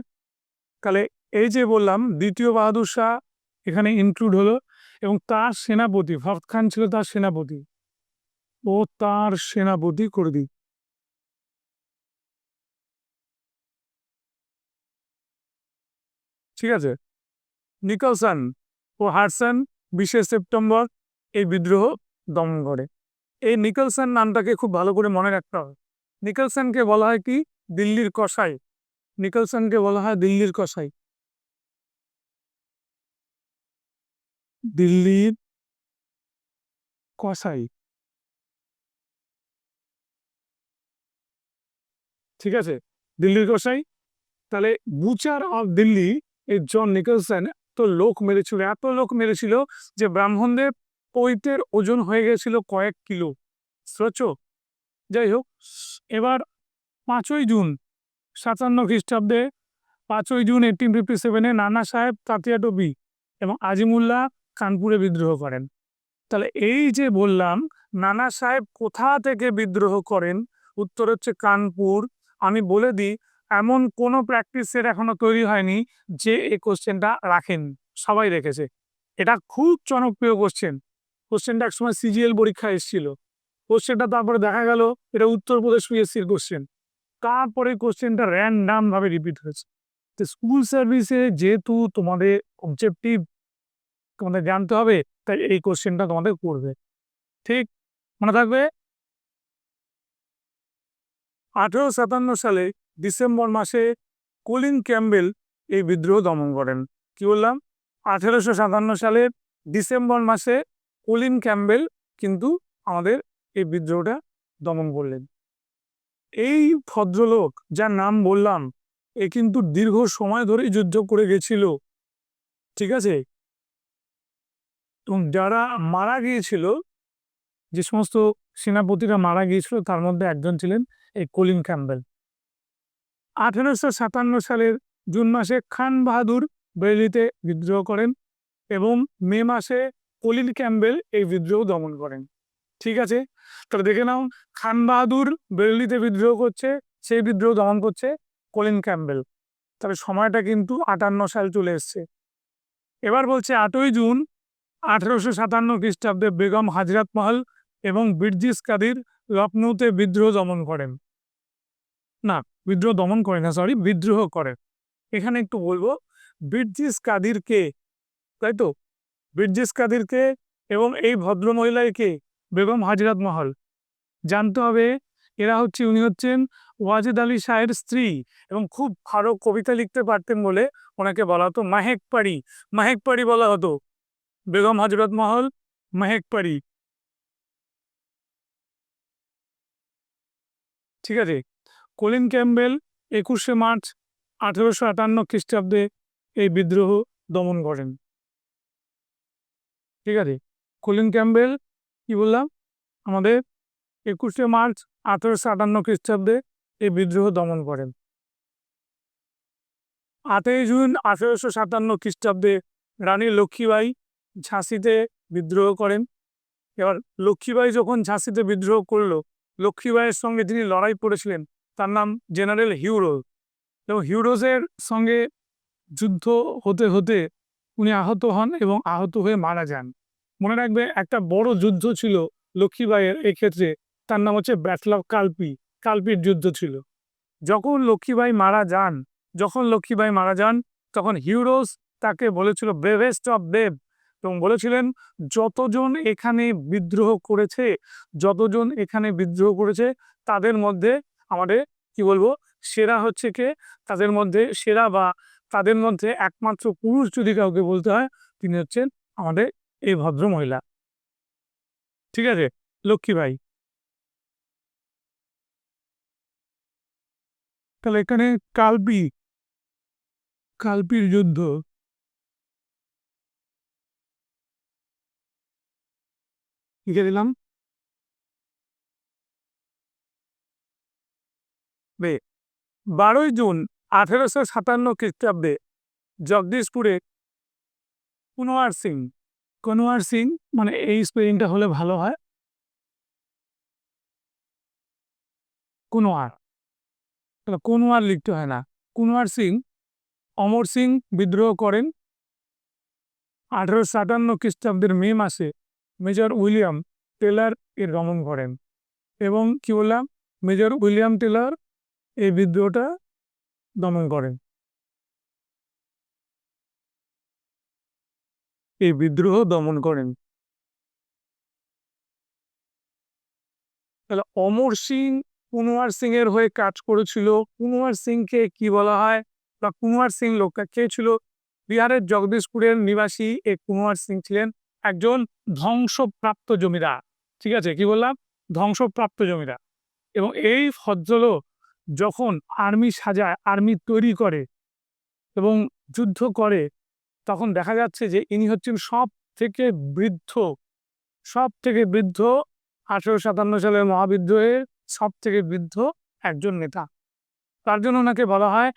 তাহলে এই যে বললাম দ্বিতীয় বাহাদুর শাহ এখানে ইনক্লুড হলো, এবং তার সেনাপতি ওয়াক খান ছিল তার সেনাপতি, ও তার সেনাপতি করে দিই। ঠিক আছে, নিকলসন ও হারসন 20 সেপ্টেম্বর এই বিদ্রোহ দমন করে। এই নিকলসন নামটাকে খুব ভালো করে মনে রাখতে হবে। নিকলসনকে বলা হয় কি? দিল্লির কসাই। নিকলসনকে বলা হয় দিল্লির কসাই, দিল্লির কসাই। ঠিক আছে, দিল্লির কসাই। তাহলে বুচার অফ দিল্লি এই জন নিকলসন তো লোক মেরেছিল, এত লোক মেরেছিল যে ব্রাহ্মণদের পৈতের ওজন হয়ে গেছিল কয়েক কিলো। বুঝছো? যাই হোক, এবার 5ই জুন 57 খ্রিস্টাব্দে, 5ই জুন 1857 নানা সাহেব তাতিয়া টুপি এবং আজিমুল্লাহ কানপুরে বিদ্রোহ করেন। তাহলে এই যে বললাম নানা সাহেব কোথা থেকে বিদ্রোহ করেন, উত্তর হচ্ছে কানপুর। আমি বলে দিই, এমন কোনো প্র্যাকটিস সেট এখনো তৈরি হয়নি যে এই কোশ্চেনটা রাখেন, সবাই রেখেছে। এটা খুব জনপ্রিয় কোশ্চেন। কোশ্চেনটা একসময় সিজিএল পরীক্ষায় এসেছিল। কোশ্চেনটা তারপরে দেখা গেল এটা উত্তরপ্রদেশ পিএসসির কোশ্চেন। তারপরে কোশ্চেনটা র্যান্ডাম ভাবে রিপিট হয়েছে। তো স্কুল সার্ভিসে যেহেতু তোমাদের অবজেক্টিভ তোমাদের জানতে হবে, তাই এই কোশ্চেনটা তোমাদের করবে। ঠিক, মনে থাকবে 1857 সালে ডিসেম্বর মাসে কলিন ক্যাম্বেল এই বিদ্রোহ দমন করেন। কি বললাম? 1857 সালের ডিসেম্বর মাসে কলিন ক্যাম্বেল কিন্তু আমাদের এই বিদ্রোহটা দমন করলেন। এই ভদ্রলোক যার নাম বললাম, এ কিন্তু দীর্ঘ সময় ধরে যুদ্ধ করে গেছিল, ঠিক আছে? এবং যারা মারা গিয়েছিল, যে সমস্ত সেনাপতিরা মারা গিয়েছিল, তার মধ্যে একজন ছিলেন এই কলিন ক্যাম্বেল। 1857 সালের জুন মাসে খান বাহাদুর বেরেলিতে বিদ্রোহ করেন এবং মে মাসে কলিন ক্যাম্বেল এই বিদ্রোহ দমন করেন। ঠিক আছে, তাহলে দেখে নাও, খান বাহাদুর বেরেলিতে বিদ্রোহ করছে, সেই বিদ্রোহ দমন করছে কলিন ক্যাম্বেল। তাহলে সময়টা কিন্তু 58 সাল চলে এসছে। এবার বলছে 8ই জুন 1857 খ্রিস্টাব্দে বেগম হাজরাত মহল এবং বিরজিস কাদির লখনৌতে বিদ্রোহ দমন করেন। না, বিদ্রোহ দমন করে না, সরি, বিদ্রোহ করে। এখানে একটু বলবো, বিরজিস কাদিরকে, তাই তো, বিরজিস কাদিরকে এবং এই ভদ্র মহিলাকে বেগম হাজরাত মহল, জানতে হবে উনি হচ্ছেন ওয়াজেদ আলী শাহের স্ত্রী এবং খুব ভালো কবিতা লিখতে পারতেন বলে ওনাকে বলা হতো মাহেক পাড়ি, মাহেক পাড়ি বলা হতো। বেগম হাজরত মহল, মাহেক পাড়ি, ঠিক আছে। কলিন ক্যাম্বেল 21শে মার্চ 1858 খ্রিস্টাব্দে এই বিদ্রোহ দমন করেন। ঠিক আছে, কলিন ক্যাম্বেল কি বললাম আমাদের 21শে মার্চ 1858 খ্রিস্টাব্দে এই বিদ্রোহ দমন করেন। 8ই জুন 1857 খ্রিস্টাব্দে রানী লক্ষ্মীবাই ঝাঁসিতে বিদ্রোহ করেন। এবার লক্ষ্মীবাই যখন ঝাঁসিতে বিদ্রোহ করলো, লক্ষ্মীবাইয়ের সঙ্গে যিনি লড়াই করেছিলেন তার নাম জেনারেল হিউরোজ, এবং হিউরোজের সঙ্গে যুদ্ধ হতে হতে উনি আহত হন এবং আহত হয়ে মারা যান। মনে রাখবে, একটা বড় যুদ্ধ ছিল লক্ষ্মীবাইয়ের এক্ষেত্রে, তার নাম হচ্ছে ব্যাটল অফ কালপি, কালপির যুদ্ধ ছিল। যখন লক্ষ্মীবাই মারা যান তখন হিউরোজ তাকে বলেছিল ব্রেভেস্ট অফ ব্রেভ, এবং বলেছিলেন যতজন এখানে বিদ্রোহ করেছে তাদের মধ্যে আমাদের কি বলবো সেরা হচ্ছে কে, তাদের মধ্যে সেরা বা তাদের মধ্যে একমাত্র পুরুষ যদি কাউকে বলতে হয়, তিনি হচ্ছেন আমাদের এই ভদ্র মহিলা। ঠিক আছে, লক্ষ্মীবাই। তাহলে এখানে কালপির যুদ্ধ, লিখে দিলাম। 12ই জুন 1857 খ্রিস্টাব্দে জগদীশপুরে কুনওয়ার সিং, মানে এই স্পেলিংটা হলে ভালো হয়, কুনওয়ার লিখতে হয় না, কুনওয়ার সিং, অমর সিং বিদ্রোহ করেন। 1857 খ্রিস্টাব্দের মে মাসে মেজর উইলিয়াম টেলর এর দমন করেন এবং কি বললাম, মেজর উইলিয়াম টেলর এই বিদ্রোহটা দমন করেন। তাহলে অমর সিং কুনওয়ার সিং এর হয়ে কাজ করেছিল। কুনওয়ার সিংকে কি বলা হয়, বা কুনওয়ার সিং লোকটা কে ছিল? বিহারের জগদীশপুরের নিবাসী এই কুনওয়ার সিং ছিলেন একজন ধ্বংসপ্রাপ্ত জমিদার। ঠিক আছে, কি বললাম, ধ্বংসপ্রাপ্ত জমিদার। এবং এই ভদ্রলোক যখন আর্মি সাজায়, আর্মি তৈরি করে এবং যুদ্ধ করে, তখন দেখা যাচ্ছে যে ইনি হচ্ছেন সব থেকে বৃদ্ধ 1857 সালের মহাবিদ্রোহের সব থেকে বৃদ্ধ একজন নেতা। তার জন্য ওনাকে বলা হয়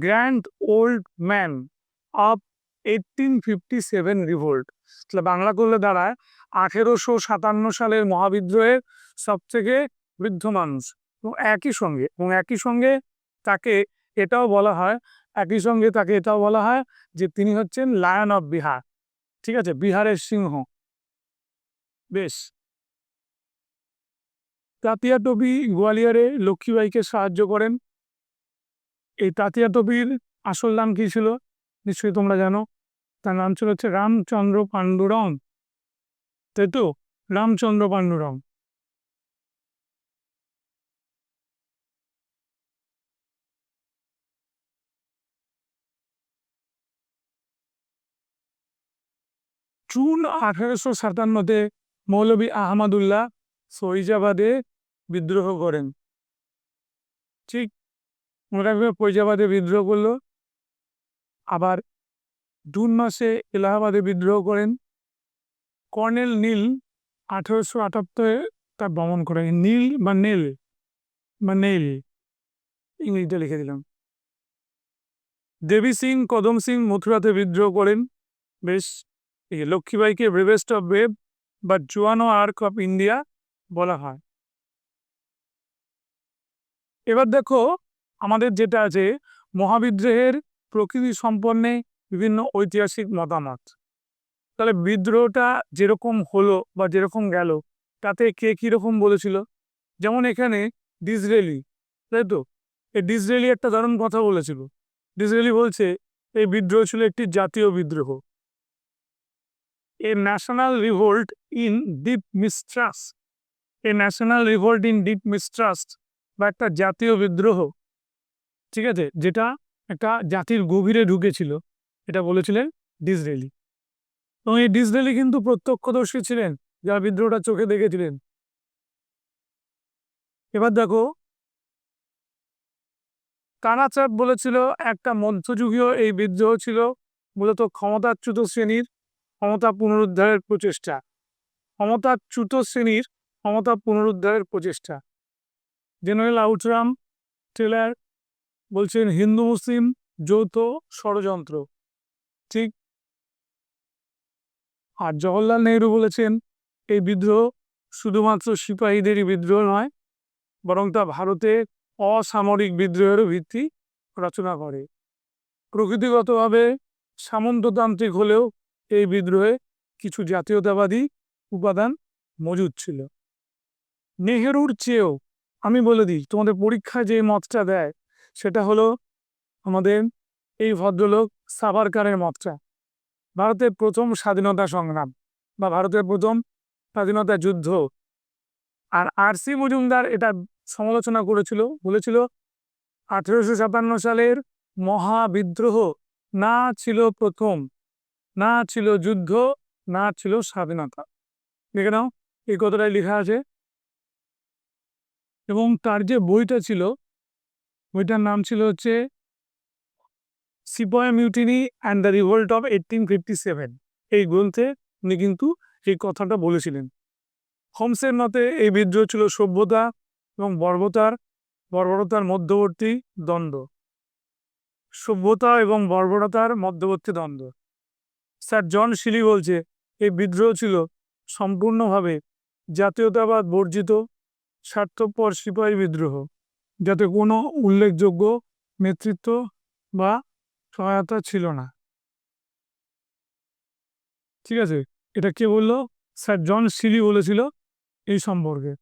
grand old man of 1857 revolt. তাহলে বাংলা করলে দাঁড়ায় 1857 সালের মহাবিদ্রোহের সব থেকে বৃদ্ধ মানুষ। এবং একই সঙ্গে তাকে এটাও বলা হয় যে তিনি হচ্ছেন লায়ন অফ বিহার। ঠিক আছে, বিহারের সিংহ। বেশ, তাতিয়া টবি গোয়ালিয়রে লক্ষ্মীবাইকে সাহায্য করেন। এই তাতিয়া টবির আসল নাম কি ছিল নিশ্চয়ই তোমরা জানো, তার নাম ছিল হচ্ছে রামচন্দ্র পাণ্ডুরং, তাই তো, রামচন্দ্র পাণ্ডুরং। জুন 1857-তে মৌলভী আহমদুল্লাহ ফৈজাবাদে বিদ্রোহ করেন। ঠিক ফৈজাবাদে বিদ্রোহ করলো। আবার জুন মাসে এলাহাবাদে বিদ্রোহ করেন। কর্নেল নীল 1878 তা দমন করেন। নীল বা নেল বা নেল ইংরেজিতে লিখে দিলাম। দেবী সিং কদম সিং মথুরাতে বিদ্রোহ করেন। বেশ, লক্ষ্মীবাইকে ব্রেভেস্ট অফ ব্রেভ বা জোয়ানো আর্ক অফ ইন্ডিয়া বলা হয়। এবার দেখো আমাদের যেটা আছে মহাবিদ্রোহের প্রকৃতি সম্পন্নে বিভিন্ন ঐতিহাসিক মতামত। তাহলে বিদ্রোহটা যেরকম হলো বা যেরকম গেল তাতে কে কীরকম বলেছিল। যেমন এখানে ডিসরেলি, তাই তো, এই ডিসরেলি একটা দারুণ কথা বলেছিল। ডিসরেলি বলছে এই বিদ্রোহ ছিল একটি জাতীয় বিদ্রোহ, a national revolt in deep mistrust. A national revolt in deep mistrust বা একটা জাতীয় বিদ্রোহ, ঠিক আছে, যেটা একটা জাতির গভীরে ঢুকেছিল, এটা বলেছিলেন ডিসরেলি। এবং এই ডিসরেলি কিন্তু প্রত্যক্ষদর্শী ছিলেন, যারা বিদ্রোহটা চোখে দেখেছিলেন। এবার দেখো কানাচাঁদ বলেছিল একটা মধ্যযুগীয় এই বিদ্রোহ ছিল মূলত ক্ষমতাচ্যুত শ্রেণীর ক্ষমতা পুনরুদ্ধারের প্রচেষ্টা। ক্ষমতাচ্যুত শ্রেণীর ক্ষমতা পুনরুদ্ধারের প্রচেষ্টা। জেনারেল আউটরাম টেলার বলছেন হিন্দু মুসলিম যৌথ ষড়যন্ত্র। ঠিক। আর জওহরলাল নেহরু বলেছেন এই বিদ্রোহ শুধুমাত্র সিপাহীদেরই বিদ্রোহ নয়, বরং তা ভারতের অসামরিক বিদ্রোহেরও ভিত্তি রচনা করে। প্রকৃতিগতভাবে সামন্ততান্ত্রিক হলেও এই বিদ্রোহে কিছু জাতীয়তাবাদী উপাদান মজুদ ছিল। নেহেরুর চেয়েও, আমি বলে দিই তোমাদের পরীক্ষায় যে মতটা দেয় সেটা হলো আমাদের এই ভদ্রলোক সাভারকারের মতটা। ভারতের প্রথম স্বাধীনতা সংগ্রাম বা ভারতের প্রথম স্বাধীনতা যুদ্ধ। আর আর.সি. মজুমদার এটা সমালোচনা করেছিল, বলেছিল 1857 সালের মহাবিদ্রোহ না ছিল প্রথম, না ছিল যুদ্ধ, না ছিল স্বাধীনতা। দেখে নাও এই কথাটাই লেখা আছে। এবং তার যে বইটা ছিল, বইটার নাম ছিল হচ্ছে সিপাহি mutiny and the revolt of 1857। এই গ্রন্থে উনি কিন্তু এই কথাটা বলেছিলেন। হোমসের মতে এই বিদ্রোহ ছিল সভ্যতা এবং বর্বরতার মধ্যবর্তী দ্বন্দ্ব। সভ্যতা এবং বর্বরতার মধ্যবর্তী দ্বন্দ্ব। স্যার জন শিলি বলছে এই বিদ্রোহ ছিল সম্পূর্ণভাবে জাতীয়তাবাদ বর্জিত স্বার্থপর সিপাহী বিদ্রোহ, যাতে কোনো উল্লেখযোগ্য নেতৃত্ব বা সহায়তা ছিল না। ঠিক আছে, এটা কে বললো? স্যার জন শিলি বলেছিল এই সম্পর্কে।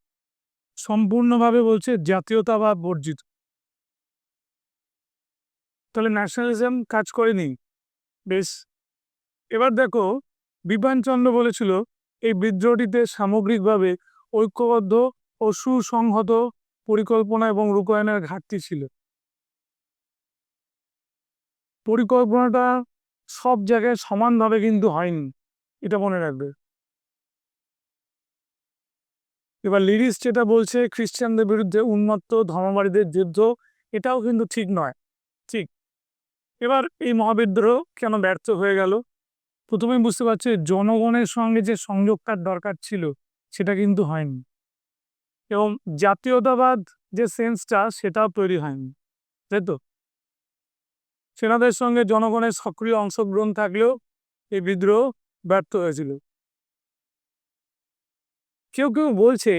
সম্পূর্ণভাবে বলছে জাতীয়তাবাদ বর্জিত। তাহলে ন্যাশনালিজম কাজ করেনি। বেশ, এবার দেখো বিপিনচন্দ্র বলেছিল এই বিদ্রোহটিতে সামগ্রিকভাবে ঐক্যবদ্ধ ও সুসংহত পরিকল্পনা এবং রূপায়ণের ঘাটতি ছিল। পরিকল্পনাটা সব জায়গায় সমানভাবে কিন্তু হয়নি, এটা মনে রাখবে। এবার লিরিস যেটা বলছে খ্রিস্টানদের বিরুদ্ধে উন্মত্ত ধর্মবাদীদের যুদ্ধ, এটাও কিন্তু ঠিক নয়। ঠিক। এবার এই মহাবিদ্রোহ কেন ব্যর্থ হয়ে গেল? প্রথমে বুঝতে পারছে জনগণের সঙ্গে যে সংযোগটার দরকার ছিল সেটা কিন্তু হয়নি, এবং জাতীয়তাবাদ যে সেন্সটা সেটাও তৈরি হয়নি, তাই তো। সেনাদের সঙ্গে জনগণের সক্রিয় অংশগ্রহণ থাকলেও এই বিদ্রোহ ব্যর্থ হয়েছিল। কেউ কেউ বলছে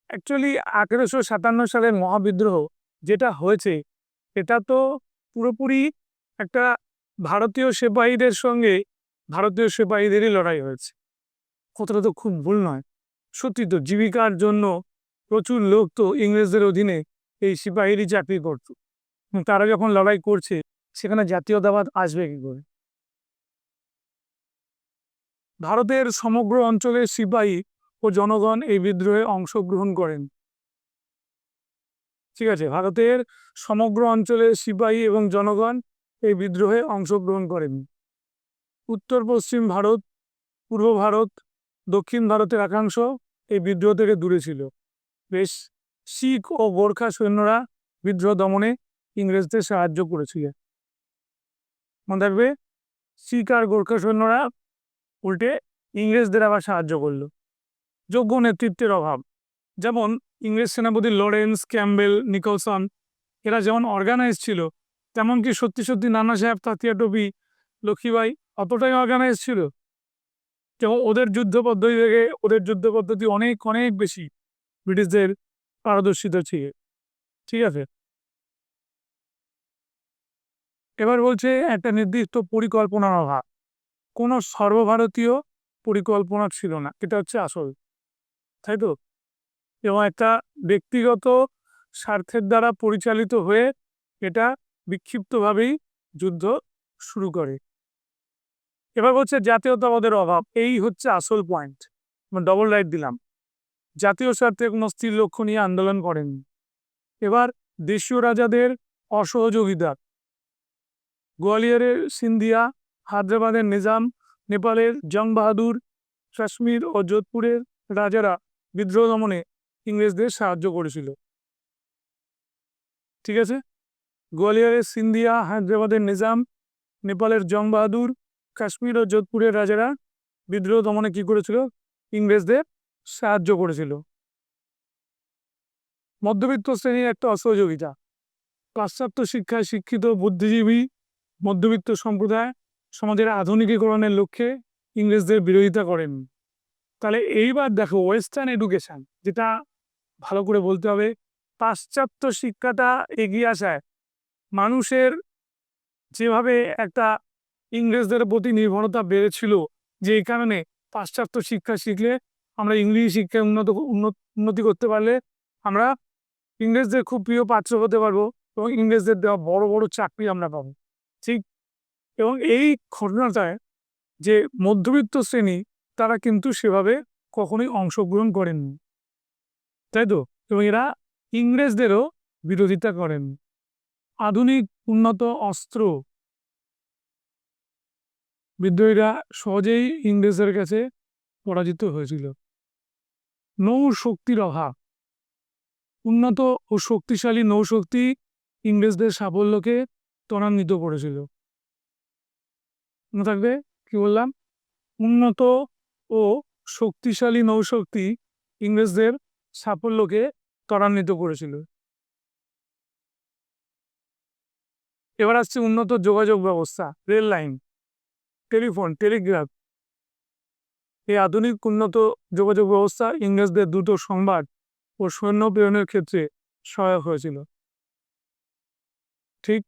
অ্যাকচুয়ালি 1857 সালের মহাবিদ্রোহ যেটা হয়েছে এটা তো পুরোপুরি একটা ভারতীয় সিপাহীদের সঙ্গে ভারতীয় সিপাহীদেরই লড়াই হয়েছে। কথাটা তো খুব ভুল নয়। সত্যি তো, জীবিকার জন্য প্রচুর লোক তো ইংরেজদের অধীনে এই সিপাহীরই চাকরি করত। তারা যখন লড়াই করছে সেখানে জাতীয়তাবাদ আসবে কি করে? ভারতের সমগ্র অঞ্চলের সিপাহী ও জনগণ এই বিদ্রোহে অংশগ্রহণ করেন। ঠিক আছে, ভারতের সমগ্র অঞ্চলের সিপাহী এবং জনগণ এই বিদ্রোহে অংশগ্রহণ করেন। উত্তর পশ্চিম ভারত পূর্ব ভারত, দক্ষিণ ভারতের একাংশ এই বিদ্রোহ থেকে দূরে ছিল। বেশ শিখ ও গোর্খা সৈন্যরা বিদ্রোহ দমনে ইংরেজদের সাহায্য করেছিল। মনে রাখবে, শিখ আর গোর্খা সৈন্যরা উল্টে ইংরেজদের আবার সাহায্য করলো। যোগ্য নেতৃত্বের অভাব, যেমন ইংরেজ সেনাপতি লরেন্স, ক্যাম্বেল, নিকলসন এরা যেমন অর্গানাইজ ছিল, তেমন কি সত্যি সত্যি নানা সাহেব, তাতিয়া টুপি, লক্ষ্মীবাই অতটাই অর্গানাইজ ছিল? যেমন ওদের যুদ্ধ পদ্ধতি অনেক অনেক বেশি ব্রিটিশদের পারদর্শিতা ছিল। ঠিক আছে, এবার বলছে একটা নির্দিষ্ট পরিকল্পনার অভাব, কোনো সর্বভারতীয় পরিকল্পনা ছিল না, এটা হচ্ছে আসল, তাই তো? এবং একটা ব্যক্তিগত স্বার্থের দ্বারা পরিচালিত হয়ে এটা বিক্ষিপ্তভাবেই যুদ্ধ শুরু করে। এবার বলছে জাতীয়তাবাদের অভাব, এই হচ্ছে আসল পয়েন্ট, ডবল রাইট দিলাম। জাতীয় স্বার্থে কোনো স্থির লক্ষ্য নিয়ে আন্দোলন করেননি। এবার দেশীয় রাজাদের অসহযোগিতা, গোয়ালিয়রের সিন্ধিয়া, হায়দ্রাবাদের নিজাম, নেপালের জং বাহাদুর, কাশ্মীর ও যোধপুরের রাজারা বিদ্রোহ দমনে ইংরেজদের সাহায্য করেছিল। ঠিক আছে, গোয়ালিয়রের সিন্ধিয়া, হায়দ্রাবাদের নিজাম, নেপালের জং বাহাদুর, কাশ্মীর ও যোধপুরের রাজারা বিদ্রোহ দমনে কি করেছিল? ইংরেজদের সাহায্য করেছিল। মধ্যবিত্ত শ্রেণীর একটা অসহযোগিতা, পাশ্চাত্য শিক্ষায় শিক্ষিত বুদ্ধিজীবী মধ্যবিত্ত সম্প্রদায় সমাজের আধুনিকীকরণের লক্ষ্যে ইংরেজদের বিরোধিতা করেন। তাহলে এইবার দেখো ওয়েস্টার্ন এডুকেশন, যেটা ভালো করে বলতে হবে, পাশ্চাত্য শিক্ষাটা এগিয়ে আসায় মানুষের যেভাবে একটা ইংরেজদের প্রতি নির্ভরতা বেড়েছিল, যে এই কারণে পাশ্চাত্য শিক্ষা শিখলে আমরা ইংরেজি শিক্ষায় উন্নতি করতে পারলে আমরা ইংরেজদের খুব প্রিয় পাত্র হতে পারবো এবং ইংরেজদের দেওয়া বড় বড় চাকরি আমরা পাবো। ঠিক, এবং এই ঘটনাটায় যে মধ্যবিত্ত শ্রেণী তারা কিন্তু সেভাবে কখনোই অংশগ্রহণ করেননি, তাই তো? এবং এরা ইংরেজদেরও বিরোধিতা করেন। আধুনিক উন্নত অস্ত্র, বিদ্রোহীরা সহজেই ইংরেজদের কাছে পরাজিত হয়েছিল। নৌশক্তির অভাব, উন্নত ও শক্তিশালী নৌশক্তি ইংরেজদের সাফল্যকে ত্বরান্বিত করেছিল। মনে থাকবে কি বললাম? উন্নত ও শক্তিশালী নৌশক্তি ইংরেজদের সাফল্যকে ত্বরান্বিত করেছিল। এবার আসছে উন্নত যোগাযোগ ব্যবস্থা, রেল লাইন, টেলিফোন, টেলিগ্রাফ। এই আধুনিক উন্নত যোগাযোগ ব্যবস্থা ইংরেজদের দ্রুত সংবাদ ও সৈন্য প্রেরণের ক্ষেত্রে সহায়ক হয়েছিল। ঠিক,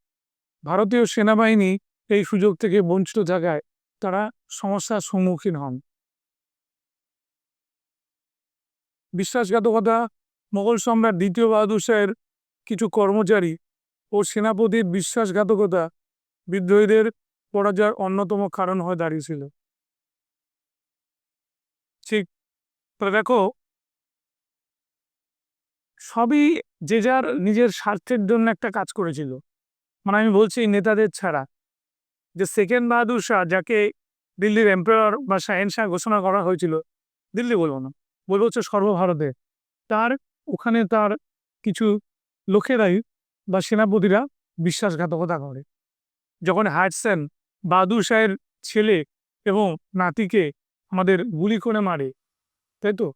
ভারতীয় সেনাবাহিনী এই সুযোগ থেকে বঞ্চিত থাকায় তারা সমস্যার সম্মুখীন হন। বিশ্বাসঘাতকতা, মোগল সম্রাট দ্বিতীয় বাহাদুর শাহের কিছু কর্মচারী ও সেনাপতির বিশ্বাসঘাতকতা বিদ্রোহীদের পরাজয়ের অন্যতম কারণ হয়ে দাঁড়িয়েছিল। ঠিক, দেখো সবই যে যার নিজের স্বার্থের জন্য একটা কাজ করেছিল। মানে আমি বলছি নেতাদের ছাড়া, যে সেকেন্ড বাহাদুর শাহ, যাকে দিল্লির এম্পায়ার বা শাহেনশাহ ঘোষণা করা হয়েছিল, দিল্লি বলবো না, বলবো হচ্ছে সর্বভারতে, তার ওখানে তার কিছু লোকেরাই বা সেনাপতিরা বিশ্বাসঘাতকতা করে। যখন হাটসেন বাহাদুর শাহের ছেলে এবং নাতিকে আমাদের গুলি করে মারে, তাই তো?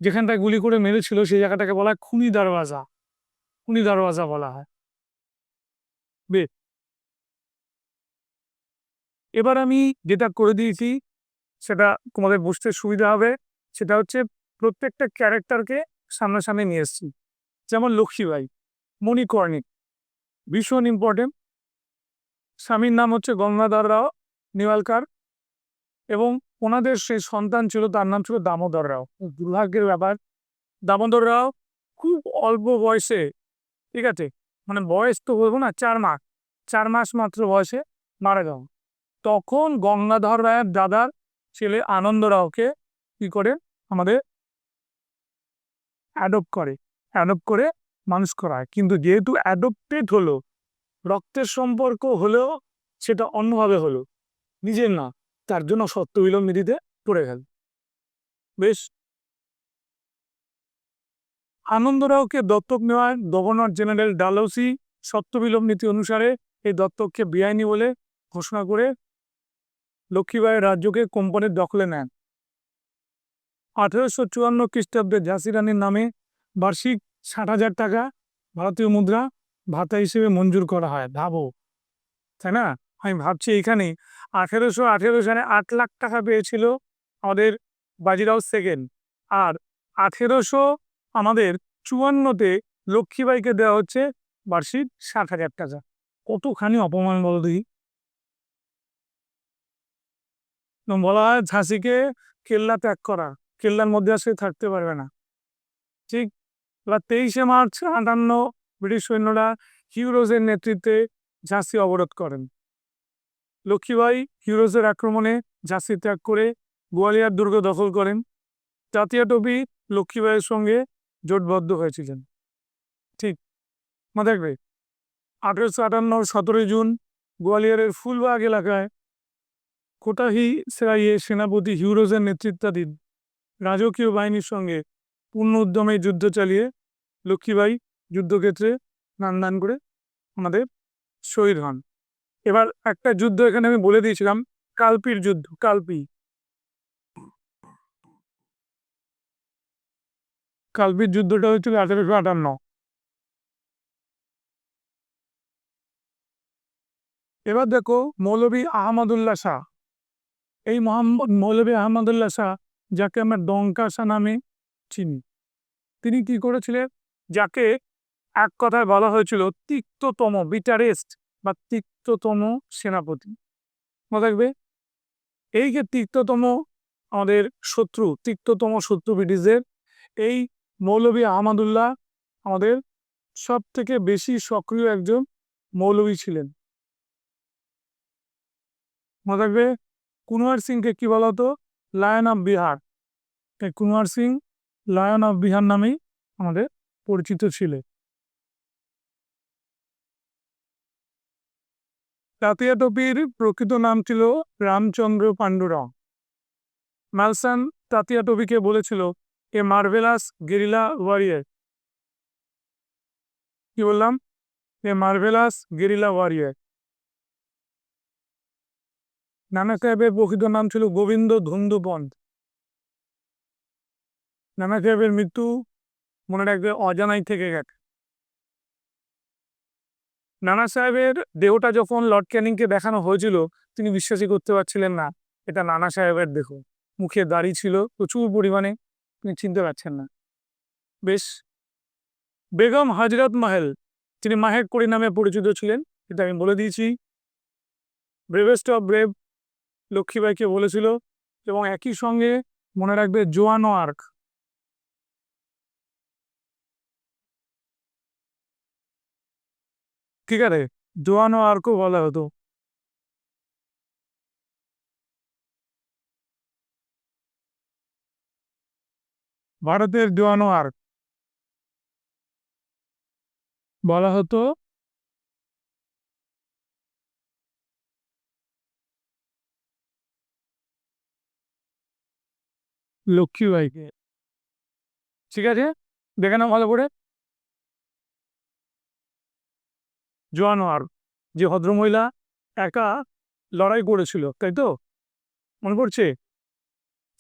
যেখানটায় গুলি করে মেরেছিল সেই জায়গাটাকে বলা হয় খুনি দরওয়াজা, খুনি দরওয়াজা বলা হয়। বেশ, এবার আমি যেটা করে দিয়েছি সেটা তোমাদের বুঝতে সুবিধা হবে, সেটা হচ্ছে প্রত্যেকটা ক্যারেক্টারকে সামনাসামনি নিয়ে এসেছি। যেমন লক্ষ্মীবাই, মণিকর্ণিক, ভীষণ ইম্পর্টেন্ট। স্বামীর নাম হচ্ছে গঙ্গাধর রাও নেওয়ালকার এবং ওনাদের সেই সন্তান ছিল, তার নাম ছিল দামোদর রাও। দুর্ভাগ্যের ব্যাপার, দামোদর রাও খুব অল্প বয়সে, ঠিক আছে, মানে বয়স তো বলবো না, 4 মাস মাত্র বয়সে মারা গেল। তখন গঙ্গাধর রায়ের দাদার ছেলে আনন্দ রাওকে কি করে আমাদের অ্যাডপ্ট করে মানুষ করা হয়। কিন্তু যেহেতু অ্যাডপ্টেড হলো, রক্তের সম্পর্ক হলেও সেটা অন্যভাবে হলো, নিজের না, তার জন্য সত্যবিলম্ব নীতিতে করে গেল। বেশ। আনন্দরাওকে দত্তক নেওয়ায় গভর্নর জেনারেল ডালহৌসি সত্যবিলোপ নীতি অনুসারে এই দত্তককে বেআইনি বলে ঘোষণা করে লক্ষ্মীবাঈর রাজ্যকে কোম্পানির দখলে নেন। 1854 খ্রিস্টাব্দে ঝাঁসি রানীর নামে বার্ষিক 60,000 টাকা ভারতীয় মুদ্রা ভাতা হিসেবে মঞ্জুর করা হয়। ভাবো, তাই না? আমি ভাবছি এখানে 1818 সালে 8 লাখ টাকা পেয়েছিল আমাদের বাজিরাও সেকেন্ড, আর 1854 লক্ষ্মীবাঈকে দেওয়া হচ্ছে বার্ষিক 60,000 টাকা। কতখানি অপমান বলো দেখি। বলা হয় ঝাঁসিকে কেল্লা ত্যাগ করা, কেল্লার মধ্যে আসে থাকতে পারবে না। ঠিক। এবার 23শে মার্চ 58 ব্রিটিশ সৈন্যরা হিউরোজের নেতৃত্বে ঝাঁসি অবরোধ করেন। লক্ষ্মীবাঈ হিউরোজের আক্রমণে ঝাঁসি ত্যাগ করে গোয়ালিয়র দুর্গ দখল করেন। তাতিয়া টোপি লক্ষ্মীবাঈর সঙ্গে জোটবদ্ধ হয়েছিলেন। ঠিক, মনে রাখবে 1858 17 জুন গোয়ালিয়রের ফুলবাগ এলাকায় কোটাহি সেরাইয়ে সেনাপতি হিউরোজের নেতৃত্বাধীন রাজকীয় বাহিনীর সঙ্গে পূর্ণ উদ্যমে যুদ্ধ চালিয়ে লক্ষ্মীবাঈ যুদ্ধক্ষেত্রে নান করে আমাদের শহীদ হন। এবার একটা যুদ্ধ এখানে আমি বলে দিয়েছিলাম, কালপির যুদ্ধ। কালপির যুদ্ধটা হয়েছিল 1858। এবার দেখো মৌলভী আহমদুল্লাহ শাহ। এই মৌলভী আহমদুল্লাহ শাহ, যাকে আমরা ডঙ্কা শাহ নামে চিনি, তিনি কি করেছিলেন? যাকে এক কথায় বলা হয়েছিল তিক্ততম, বিটারেস্ট বা তিক্ততম সেনাপতি। মনে রাখবে, এই যে তিক্ততম আমাদের তিক্ততম শত্রু ব্রিটিশদের, এই মৌলভী আহমদুল্লাহ আমাদের সব থেকে বেশি সক্রিয় একজন মৌলভী ছিলেন। মনে রাখবে, কুনওয়ার সিংকে কি বলা হতো? Lion of Bihar. Kunwar Singh lion of Bihar নামেই আমাদের পরিচিত ছিলেন। তাতিয়া টোপির প্রকৃত নাম ছিল রামচন্দ্র পাণ্ডুরাও। ম্যালসন তাতিয়া টোপিকে বলেছিল এ মার্ভেলাস গেরিলা ওয়ারিয়ার। কি বললাম? এ মার্ভেলাস গেরিলা ওয়ারিয়ার। নানা সাহেবের প্রকৃত নাম ছিল গোবিন্দ ধুন্দু পন্থ। নানা সাহেবের মৃত্যু মনে রাখবে অজানাই থেকে গেছে। নানা সাহেবের দেহটা যখন লর্ড ক্যানিংকে দেখানো হয়েছিল, তিনি বিশ্বাসই করতে পারছিলেন না এটা নানা সাহেবের দেহ। মুখে দাড়ি ছিল প্রচুর পরিমাণে, তিনি চিনতে পারছেন না। বেশ। বেগম হজরত মহল, তিনি মাহেক করি নামে পরিচিত ছিলেন, এটা আমি বলে দিয়েছি। ব্রেভেস্ট অফ ব্রেভ লক্ষ্মীবাঈকে বলেছিল। এবং একই সঙ্গে মনে রাখবে জোয়ানো আর্ক। ঠিক আছে, জোয়ানো আর্কও বলা হতো। ভারতের জোয়ানো আর্ক বলা হতো লক্ষ্মীবাঈকে। ঠিক আছে, দেখে নাও ভালো করে। জোয়ানো আর্ক, যে ভদ্রমহিলা একা লড়াই করেছিল, তাই তো? মনে পড়ছে?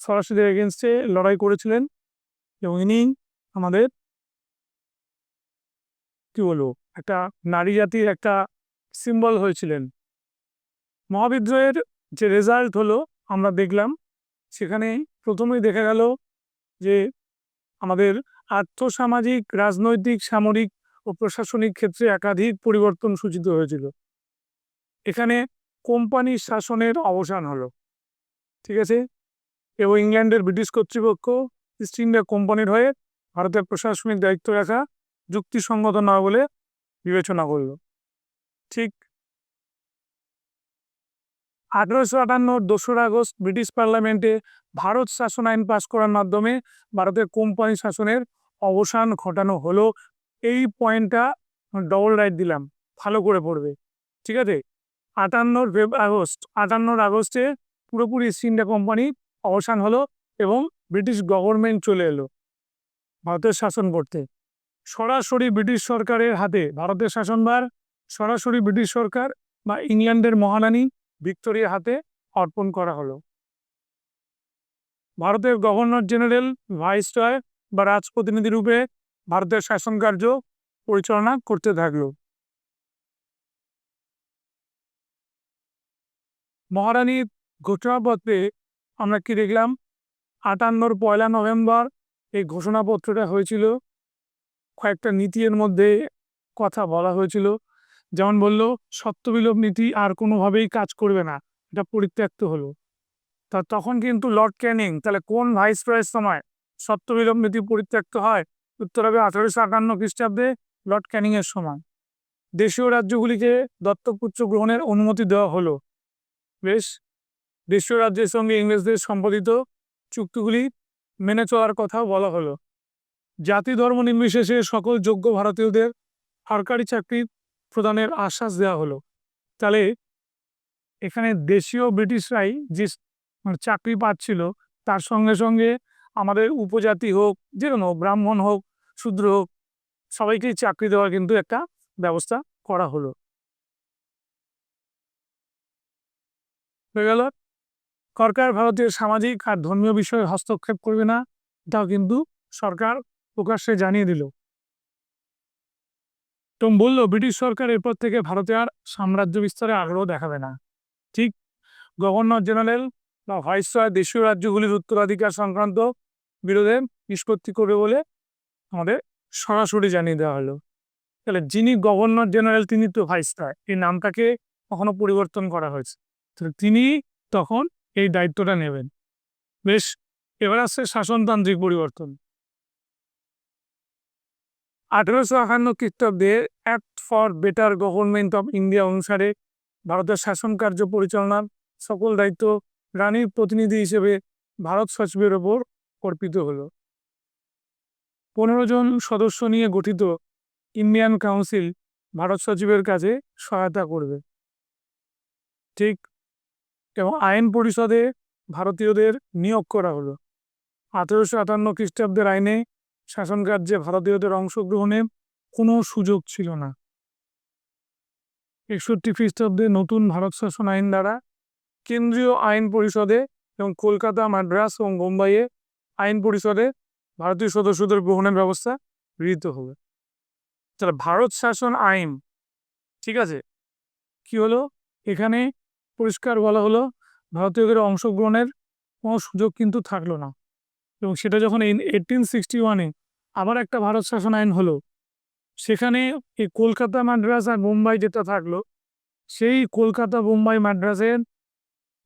ফরাসিদের এগেনস্টে লড়াই করেছিলেন, এবং ইনি আমাদের কি বলবো, একটা নারী জাতির একটা সিম্বল হয়েছিলেন। মহাবিদ্রোহের যে রেজাল্ট হলো আমরা দেখলাম, সেখানে প্রথমেই দেখা গেল যে আমাদের আর্থসামাজিক, রাজনৈতিক, সামরিক ও প্রশাসনিক ক্ষেত্রে একাধিক পরিবর্তন সূচিত হয়েছিল। এখানে কোম্পানির শাসনের অবসান হলো। ঠিক আছে, এবং ইংল্যান্ডের ব্রিটিশ কর্তৃপক্ষ ইস্ট ইন্ডিয়া কোম্পানির হয়ে ভারতের প্রশাসনিক দায়িত্ব রাখা যুক্তিসঙ্গত না বলে বিবেচনা করল। ঠিক। 1858 2রা আগস্ট ব্রিটিশ পার্লামেন্টে ভারত শাসন আইন পাশ করার মাধ্যমে ভারতের কোম্পানি শাসনের অবসান ঘটানো হলো। এই পয়েন্টটা ডবল রাইট দিলাম, ভালো করে পড়বে। ঠিক আছে, 58 আগস্টে পুরোপুরি ইস্ট ইন্ডিয়া কোম্পানি অবসান হলো এবং ব্রিটিশ গভর্নমেন্ট চলে এলো ভারতের শাসন করতে। সরাসরি ব্রিটিশ সরকারের হাতে ভারতের শাসনভার সরাসরি ব্রিটিশ সরকার বা ইংল্যান্ডের মহারানী ভিক্টোরিয়ার হাতে অর্পণ করা হলো। ভারতের গভর্নর জেনারেল ভাইসরয় বা রাজপ্রতিনিধি রূপে ভারতের শাসন কার্য পরিচালনা করতে থাকলো। মহারানীর ঘোষণাপত্রে আমরা কি দেখলাম, 58 পয়লা নভেম্বর এই ঘোষণাপত্রটা হয়েছিল। কয়েকটা নীতির মধ্যে কথা বলা হয়েছিল, যেমন বললো সত্যবিলোপ নীতি আর কোনোভাবেই কাজ করবে না, এটা পরিত্যক্ত হলো। তখন কিন্তু লর্ড ক্যানিং, তাহলে কোন ভাইসরয়ের সময় সত্যবিলোপ নীতি পরিত্যক্ত হয়? উত্তর হবে 1858 খ্রিস্টাব্দে লর্ড ক্যানিং এর সময়। দেশীয় রাজ্যগুলিকে দত্তকপুত্র গ্রহণের অনুমতি দেওয়া হলো। বেশ, দেশীয় রাজ্যের সঙ্গে ইংরেজদের সম্পাদিত চুক্তিগুলি মেনে চলার কথাও বলা হলো। জাতি ধর্ম নির্বিশেষে সকল যোগ্য ভারতীয়দের সরকারি চাকরি প্রদানের আশ্বাস দেওয়া হলো। তাহলে এখানে দেশীয় ব্রিটিশরাই যে চাকরি পাচ্ছিল, তার সঙ্গে সঙ্গে আমাদের উপজাতি হোক, যে কোনো ব্রাহ্মণ হোক, শূদ্র হোক, সবাইকেই চাকরি দেওয়ার কিন্তু একটা ব্যবস্থা করা হলো। হয়ে গেল। সরকার ভারতের সামাজিক আর ধর্মীয় বিষয়ে হস্তক্ষেপ করবে না, এটাও কিন্তু সরকার প্রকাশ্যে জানিয়ে দিল। তো বললো ব্রিটিশ সরকার এরপর থেকে ভারতে আর সাম্রাজ্য বিস্তারে আগ্রহ দেখাবে না। ঠিক গভর্নর জেনারেল বা ভাইসরয় দেশীয় রাজ্যগুলির উত্তরাধিকার সংক্রান্ত বিরোধে নিষ্পত্তি করবে বলে আমাদের সরাসরি জানিয়ে দেওয়া হলো। তাহলে যিনি গভর্নর জেনারেল তিনি তো ভাইসরয়, এই নামটাকে কখনো পরিবর্তন করা হয়েছে, তিনি তখন এই দায়িত্বটা নেবেন। বেশ, এবার আসছে শাসনতান্ত্রিক পরিবর্তন। 1851 খ্রিস্টাব্দে act for better government of India অনুসারে ভারতের শাসন কার্য পরিচালনার সকল দায়িত্ব রানীর প্রতিনিধি হিসেবে ভারত সচিবের ওপর অর্পিত হলো। 15 জন সদস্য নিয়ে গঠিত ইন্ডিয়ান কাউন্সিল ভারত সচিবের কাছে সহায়তা করবে। ঠিক, এবং আইন পরিষদে ভারতীয়দের নিয়োগ করা হলো। 1858 খ্রিস্টাব্দের আইনে শাসন কার্যে ভারতীয়দের অংশগ্রহণের কোনো সুযোগ ছিল না। 61 খ্রিস্টাব্দে নতুন ভারত শাসন আইন দ্বারা কেন্দ্রীয় আইন পরিষদে এবং কলকাতা, মাদ্রাস এবং বোম্বাইয়ে আইন পরিষদে ভারতীয় সদস্যদের গ্রহণের ব্যবস্থা গৃহীত হবে। তাহলে ভারত শাসন আইন, ঠিক আছে, কি হলো এখানে পরিষ্কার বলা হলো ভারতীয়দের অংশগ্রহণের কোনো সুযোগ কিন্তু থাকলো না। এবং সেটা যখন 1861-এ আবার একটা ভারত শাসন আইন হলো, সেখানে এই কলকাতা, মাদ্রাস আর মুম্বাই যেটা থাকলো, সেই কলকাতা, মুম্বাই, মাদ্রাসের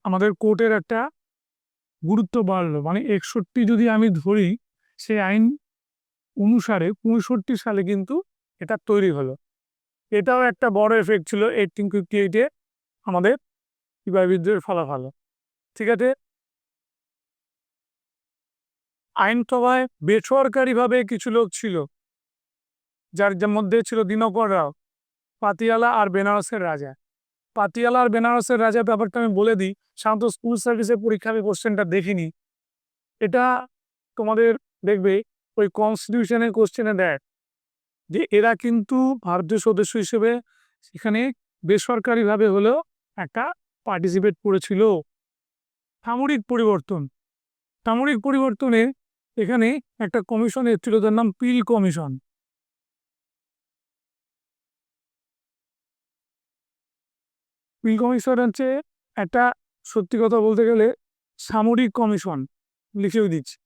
আমাদের কোর্টের একটা গুরুত্ব বাড়লো। মানে 61 যদি আমি ধরি, সেই আইন অনুসারে 65 সালে কিন্তু এটা তৈরি হলো। এটাও একটা বড় এফেক্ট ছিল 1858-এ আমাদের সিপাহী বিদ্রোহের ফলাফল। ঠিক আছে, আইনসভায় বেসরকারিভাবে কিছু লোক ছিল, যার মধ্যে ছিল দিনকর রাও, পাতিয়ালা আর বেনারসের রাজা। পাতিয়ালা আর বেনারসের রাজা ব্যাপারটা আমি বলে দিই, সাধারণত স্কুল সার্ভিসের পরীক্ষা আমি কোশ্চেনটা দেখিনি। এটা তোমাদের দেখবে ওই কনস্টিটিউশনের কোশ্চেনে দেয় যে এরা কিন্তু ভারতীয় সদস্য হিসেবে সেখানে বেসরকারিভাবে হলেও একটা পার্টিসিপেট করেছিল। সামরিক পরিবর্তনে এখানে একটা কমিশন এসেছিল, তার নাম পিল কমিশন। পিল কমিশন হচ্ছে একটা, সত্যি কথা বলতে গেলে, সামরিক কমিশন। লিখেও দিচ্ছি।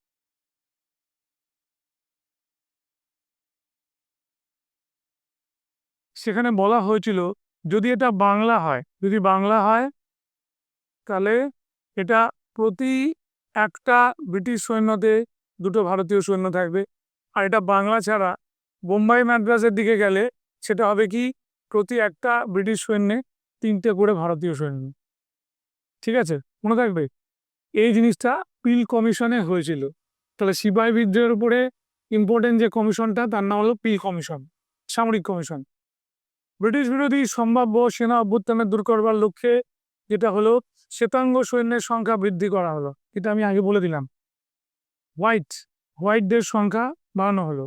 সেখানে বলা হয়েছিল যদি বাংলা হয় তাহলে এটা প্রতি একটা ব্রিটিশ সৈন্যতে 2টো ভারতীয় সৈন্য থাকবে। আর এটা বাংলা ছাড়া বোম্বাই, মাদ্রাসের দিকে গেলে সেটা হবে কি প্রতি একটা ব্রিটিশ সৈন্যে 3টে করে ভারতীয় সৈন্য। ঠিক আছে, মনে থাকবে এই জিনিসটা পিল কমিশনে হয়েছিল। তাহলে সিপাহী বিদ্রোহের উপরে ইম্পর্টেন্ট যে কমিশনটা, তার নাম হলো পিল কমিশন, সামরিক কমিশন। ব্রিটিশ বিরোধী সম্ভাব্য সেনা অভ্যুত্থানের দূর করবার লক্ষ্যে যেটা হলো শ্বেতাঙ্গ সৈন্যের সংখ্যা বৃদ্ধি করা হলো, এটা আমি আগে বলে দিলাম। হোয়াইটদের সংখ্যা বাড়ানো হলো।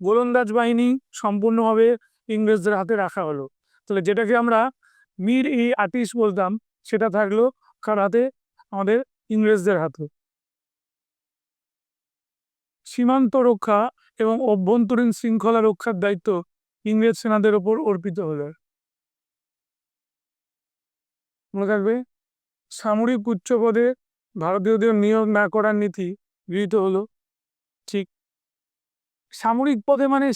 গোলন্দাজ বাহিনী সম্পূর্ণভাবে ইংরেজদের হাতে রাখা হলো। তাহলে যেটাকে আমরা মীর-ই-আতিশ বলতাম, সেটা থাকলো কার হাতে? আমাদের ইংরেজদের হাতে। সীমান্ত রক্ষা এবং অভ্যন্তরীণ শৃঙ্খলা রক্ষার দায়িত্ব ইংরেজ সেনাদের ওপর অর্পিত হলো। মনে থাকবে, সামরিক উচ্চ পদে ভারতীয়দের নিয়োগ না করার নীতি গৃহীত হলো। ঠিক, সামরিক পদে মানে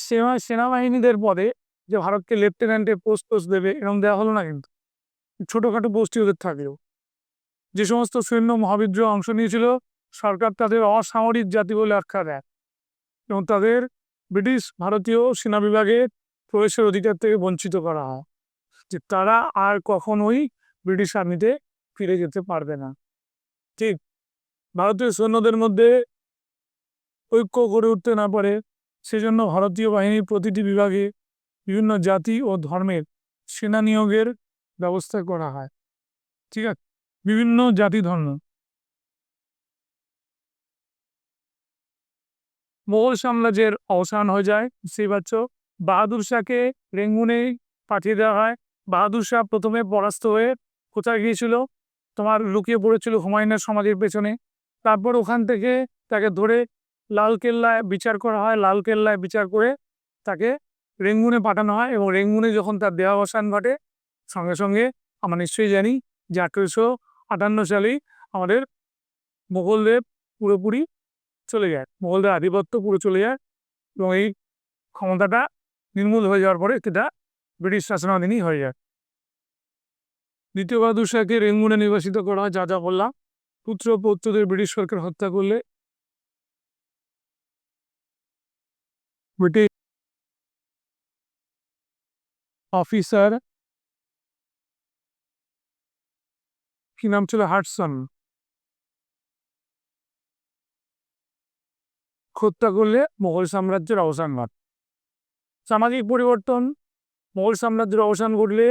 সেনাবাহিনীদের পদে যে ভারতকে লেফটেন্যান্টের পোস্ট দেবে এরকম দেওয়া হলো না, কিন্তু ছোটখাটো পোস্টই ওদের থাকলেও যে সমস্ত সৈন্য মহাবিদ্রোহে অংশ নিয়েছিল সরকার তাদের অসামরিক জাতি বলে আখ্যা দেয় এবং তাদের ব্রিটিশ ভারতীয় সেনা বিভাগে প্রবেশের অধিকার থেকে বঞ্চিত করা হয়, যে তারা আর কখনোই ব্রিটিশ আর্মিতে ফিরে যেতে পারবে না। ঠিক, ভারতীয় সৈন্যদের মধ্যে ঐক্য গড়ে উঠতে না পারে সেজন্য ভারতীয় বাহিনীর প্রতিটি বিভাগে বিভিন্ন জাতি ও ধর্মের সেনা নিয়োগের ব্যবস্থা করা হয়। ঠিক আছে, বিভিন্ন জাতি ধর্ম। মোগল সাম্রাজ্যের অবসান হয়ে যায়, সেই পাচ্ছ। বাহাদুর শাহকে রেঙ্গুনে পাঠিয়ে দেওয়া হয়। বাহাদুর শাহ প্রথমে পরাস্ত হয়ে কোথায় গিয়েছিল? তোমার লুকিয়ে পড়েছিল হুমায়ুনের সমাধির পেছনে। তারপর ওখান থেকে তাকে ধরে লালকেল্লায় বিচার করা হয়। লালকেল্লায় বিচার করে তাকে রেঙ্গুনে পাঠানো হয় এবং রেঙ্গুনে যখন তার দেহাবসান ঘটে, সঙ্গে সঙ্গে আমরা নিশ্চয়ই জানি যে 1858 সালেই আমাদের মোগলদের পুরোপুরি চলে যায়, মোগলদের আধিপত্য পুরো চলে যায় এবং এই ক্ষমতাটা নির্মূল হয়ে যাওয়ার পরে সেটা ব্রিটিশ শাসনাধীনই হয়ে যায়। দ্বিতীয় বাহাদুর শাহকে রেঙ্গুনে নির্বাসিত করা হয়, যা যা বললাম। পুত্র পৌত্রদের ব্রিটিশ সরকার হত্যা করলে ব্রিটিশ অফিসার, কি নাম ছিল, হাডসন, হত্যা করলে মোগল সাম্রাজ্যের অবসান ঘটে। সামাজিক পরিবর্তন, মোগল সাম্রাজ্যের অবসান ঘটলে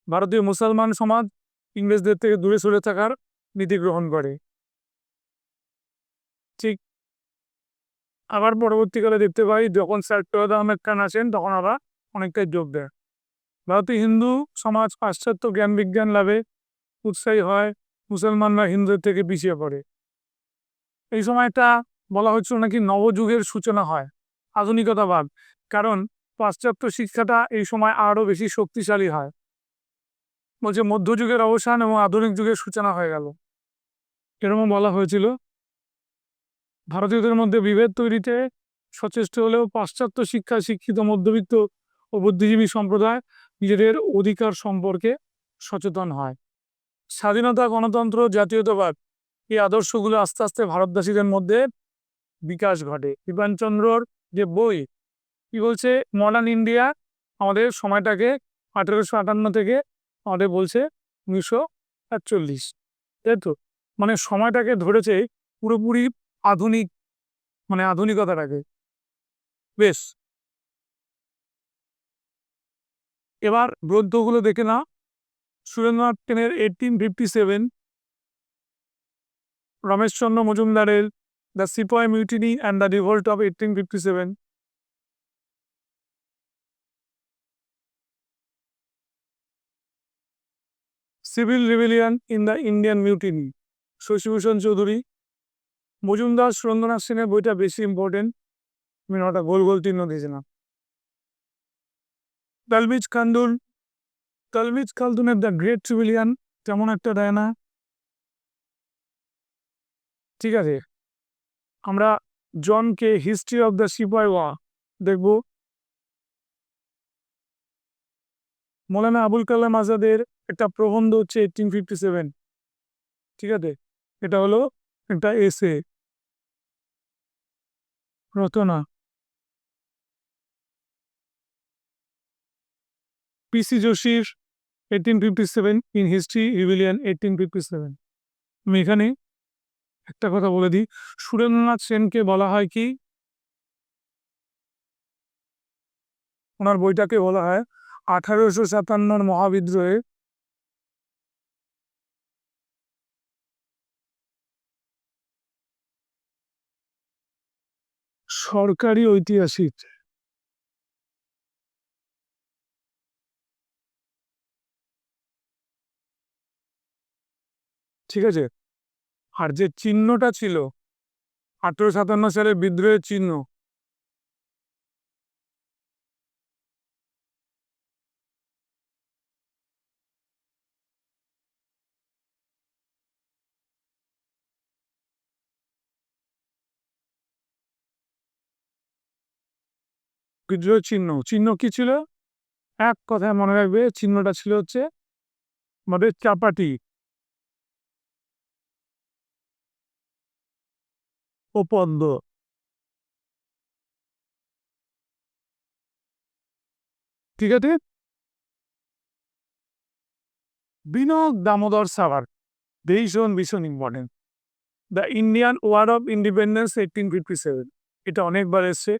ভারতীয় মুসলমান সমাজ ইংরেজদের থেকে দূরে সরে থাকার নীতি গ্রহণ করে। ঠিক, আবার পরবর্তীকালে দেখতে পাই যখন স্যার সৈয়দ আহমেদ খান আসেন তখন আবার অনেকটাই যোগ দেয়। ভারতীয় হিন্দু সমাজ পাশ্চাত্য জ্ঞান বিজ্ঞান লাভে উৎসাহী হয়, মুসলমানরা হিন্দুদের থেকে পিছিয়ে পড়ে। এই সময়টা বলা হচ্ছিল নাকি নবযুগের সূচনা হয়, আধুনিকতাবাদ, কারণ পাশ্চাত্য শিক্ষাটা এই সময় আরও বেশি শক্তিশালী হয়। বলছে মধ্যযুগের অবসান এবং আধুনিক যুগের সূচনা হয়ে গেল, এরকম বলা হয়েছিল। ভারতীয়দের মধ্যে বিভেদ তৈরিতে সচেষ্ট হলেও পাশ্চাত্য শিক্ষায় শিক্ষিত মধ্যবিত্ত ও বুদ্ধিজীবী সম্প্রদায় নিজেদের অধিকার সম্পর্কে সচেতন হয়। স্বাধীনতা, গণতন্ত্র, জাতীয়তাবাদ, এই আদর্শগুলো আস্তে আস্তে ভারতবাসীদের মধ্যে বিকাশ ঘটে। বিপিনচন্দ্রর যে বই কি বলছে, মডার্ন ইন্ডিয়া, আমাদের সময়টাকে 1858 থেকে আমাদের বলছে 1941, তাই তো? মানে সময়টাকে ধরেছে পুরোপুরি আধুনিক, মানে আধুনিকতাটাকে। বেশ, এবার গ্রন্থগুলো দেখে না। সুরেন্দ্রনাথ সেনের 1857, রমেশচন্দ্র মজুমদারের the sipahi mutiny and the revolt of 1857, civil rebellion in the Indian mutiny, Shashibhushan Chaudhuri. Majumdar Surendranath সেনের বইটা বেশি ইম্পর্টেন্ট, আমি ওটা গোল গোল চিহ্ন দিয়েছিলাম। তালমিজ খালদুনের দ্য গ্রেট সিভিলিয়ান তেমন একটা দেয় না। ঠিক আছে, আমরা জনকে হিস্ট্রি অফ দ্য সিপাহি ওয়ার দেখব। মৌলানা আবুল কালাম আজাদের একটা প্রবন্ধ হচ্ছে 1857, ঠিক আছে, এটা হলো একটা এসে রচনা। পিসি যোশীর 1857 ইন হিস্ট্রি রিভিলিয়ন 1857। আমি এখানে একটা কথা বলে দিই, সুরেন্দ্রনাথ সেনকে বলা হয় কি, ওনার বইটাকে বলা হয় 1857 মহাবিদ্রোহে সরকারি ঐতিহাসিক। ঠিক আছে, আর যে চিহ্নটা ছিল 1857 সালের বিদ্রোহের চিহ্ন, বিদ্রোহের চিহ্ন, চিহ্ন কি ছিল? এক কথায় মনে রাখবে, চিহ্নটা ছিল হচ্ছে আমাদের চাপাটি ও পদ্ম। ঠিক আছে, বিনোদ দামোদর সাভার, ভীষণ ভীষণ important. The Indian war of independence 1857, এটা অনেকবার এসছে।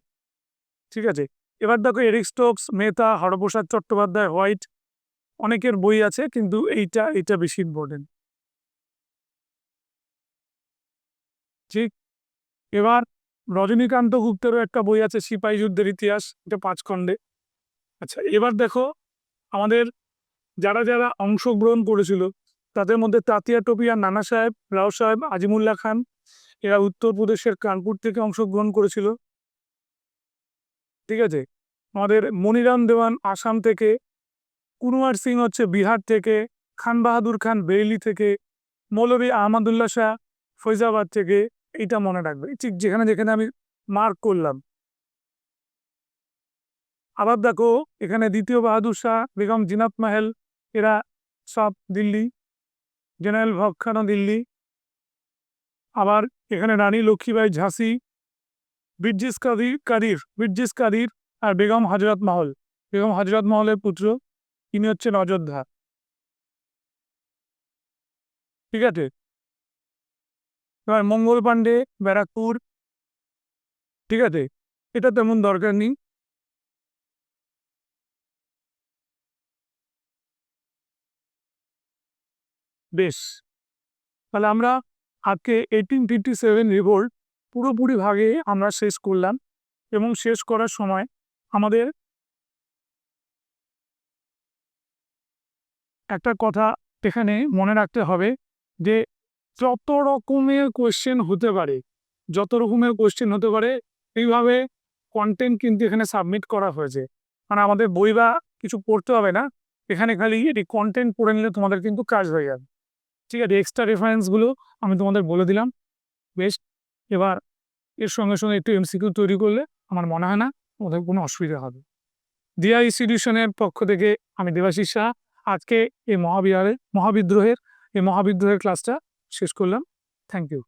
ঠিক আছে, এবার দেখো Eric Stokes, Mehta, Hariprasad Chattopadhyay, White, অনেকের বই আছে, কিন্তু এইটা বেশি ইম্পর্টেন্ট। ঠিক, এবার রজনীকান্ত গুপ্তেরও একটা বই আছে, সিপাহী যুদ্ধের ইতিহাস, এটা 5 খণ্ডে। আচ্ছা, এবার দেখো আমাদের যারা যারা অংশগ্রহণ করেছিল তাদের মধ্যে তাতিয়া টপি আর নানা সাহেব, রাও সাহেব, আজিমুল্লাহ খান, এরা উত্তরপ্রদেশের কানপুর থেকে অংশগ্রহণ করেছিল। ঠিক আছে, আমাদের মনিরাম দেওয়ান আসাম থেকে, কুনওয়ার সিং হচ্ছে বিহার থেকে, খান বাহাদুর খান বেইলি থেকে, মৌলভী আহমদুল্লাহ শাহ ফৈজাবাদ থেকে। এইটা মনে রাখবে, ঠিক যেখানে যেখানে আমি মার্ক করলাম। আবার দেখো এখানে দ্বিতীয় বাহাদুর শাহ, বেগম জিনাত মাহেল, এরা সব দিল্লি, জেনারেল ভগ খানও দিল্লি। আবার এখানে রানী লক্ষ্মীবাই ঝাঁসি, বিরজিস কাদির আর বেগম হজরত মহল, বেগম হজরত মহলের পুত্র, তিনি হচ্ছেন অযোধ্যা। ঠিক আছে, এবার মঙ্গল পাণ্ডে, ব্যারাকপুর। ঠিক আছে, এটা তেমন দরকার নেই। বেশ, তাহলে আমরা আজকে 1857 রিভোল্ট পুরোপুরি ভাগে আমরা শেষ করলাম, এবং শেষ করার সময় আমাদের একটা কথা এখানে মনে রাখতে হবে যে যত রকমের কোয়েশ্চেন হতে পারে, এইভাবে কন্টেন্ট কিন্তু এখানে সাবমিট করা হয়েছে। মানে আমাদের বই বা কিছু পড়তে হবে না, এখানে খালি এটি কন্টেন্ট পড়ে নিলে তোমাদের কিন্তু কাজ হয়ে যাবে। ঠিক আছে, এক্সট্রা রেফারেন্সগুলো আমি তোমাদের বলে দিলাম। বেশ, এবার এর সঙ্গে সঙ্গে একটু এমসিকিউ তৈরি করলে আমার মনে হয় না ওদের কোনো অসুবিধা হবে। দিয়া ইনস্টিটিউশনের পক্ষ থেকে আমি দেবাশিস শাহ আজকে এই মহাবিদ্রোহের ক্লাসটা শেষ করলাম। Thank you.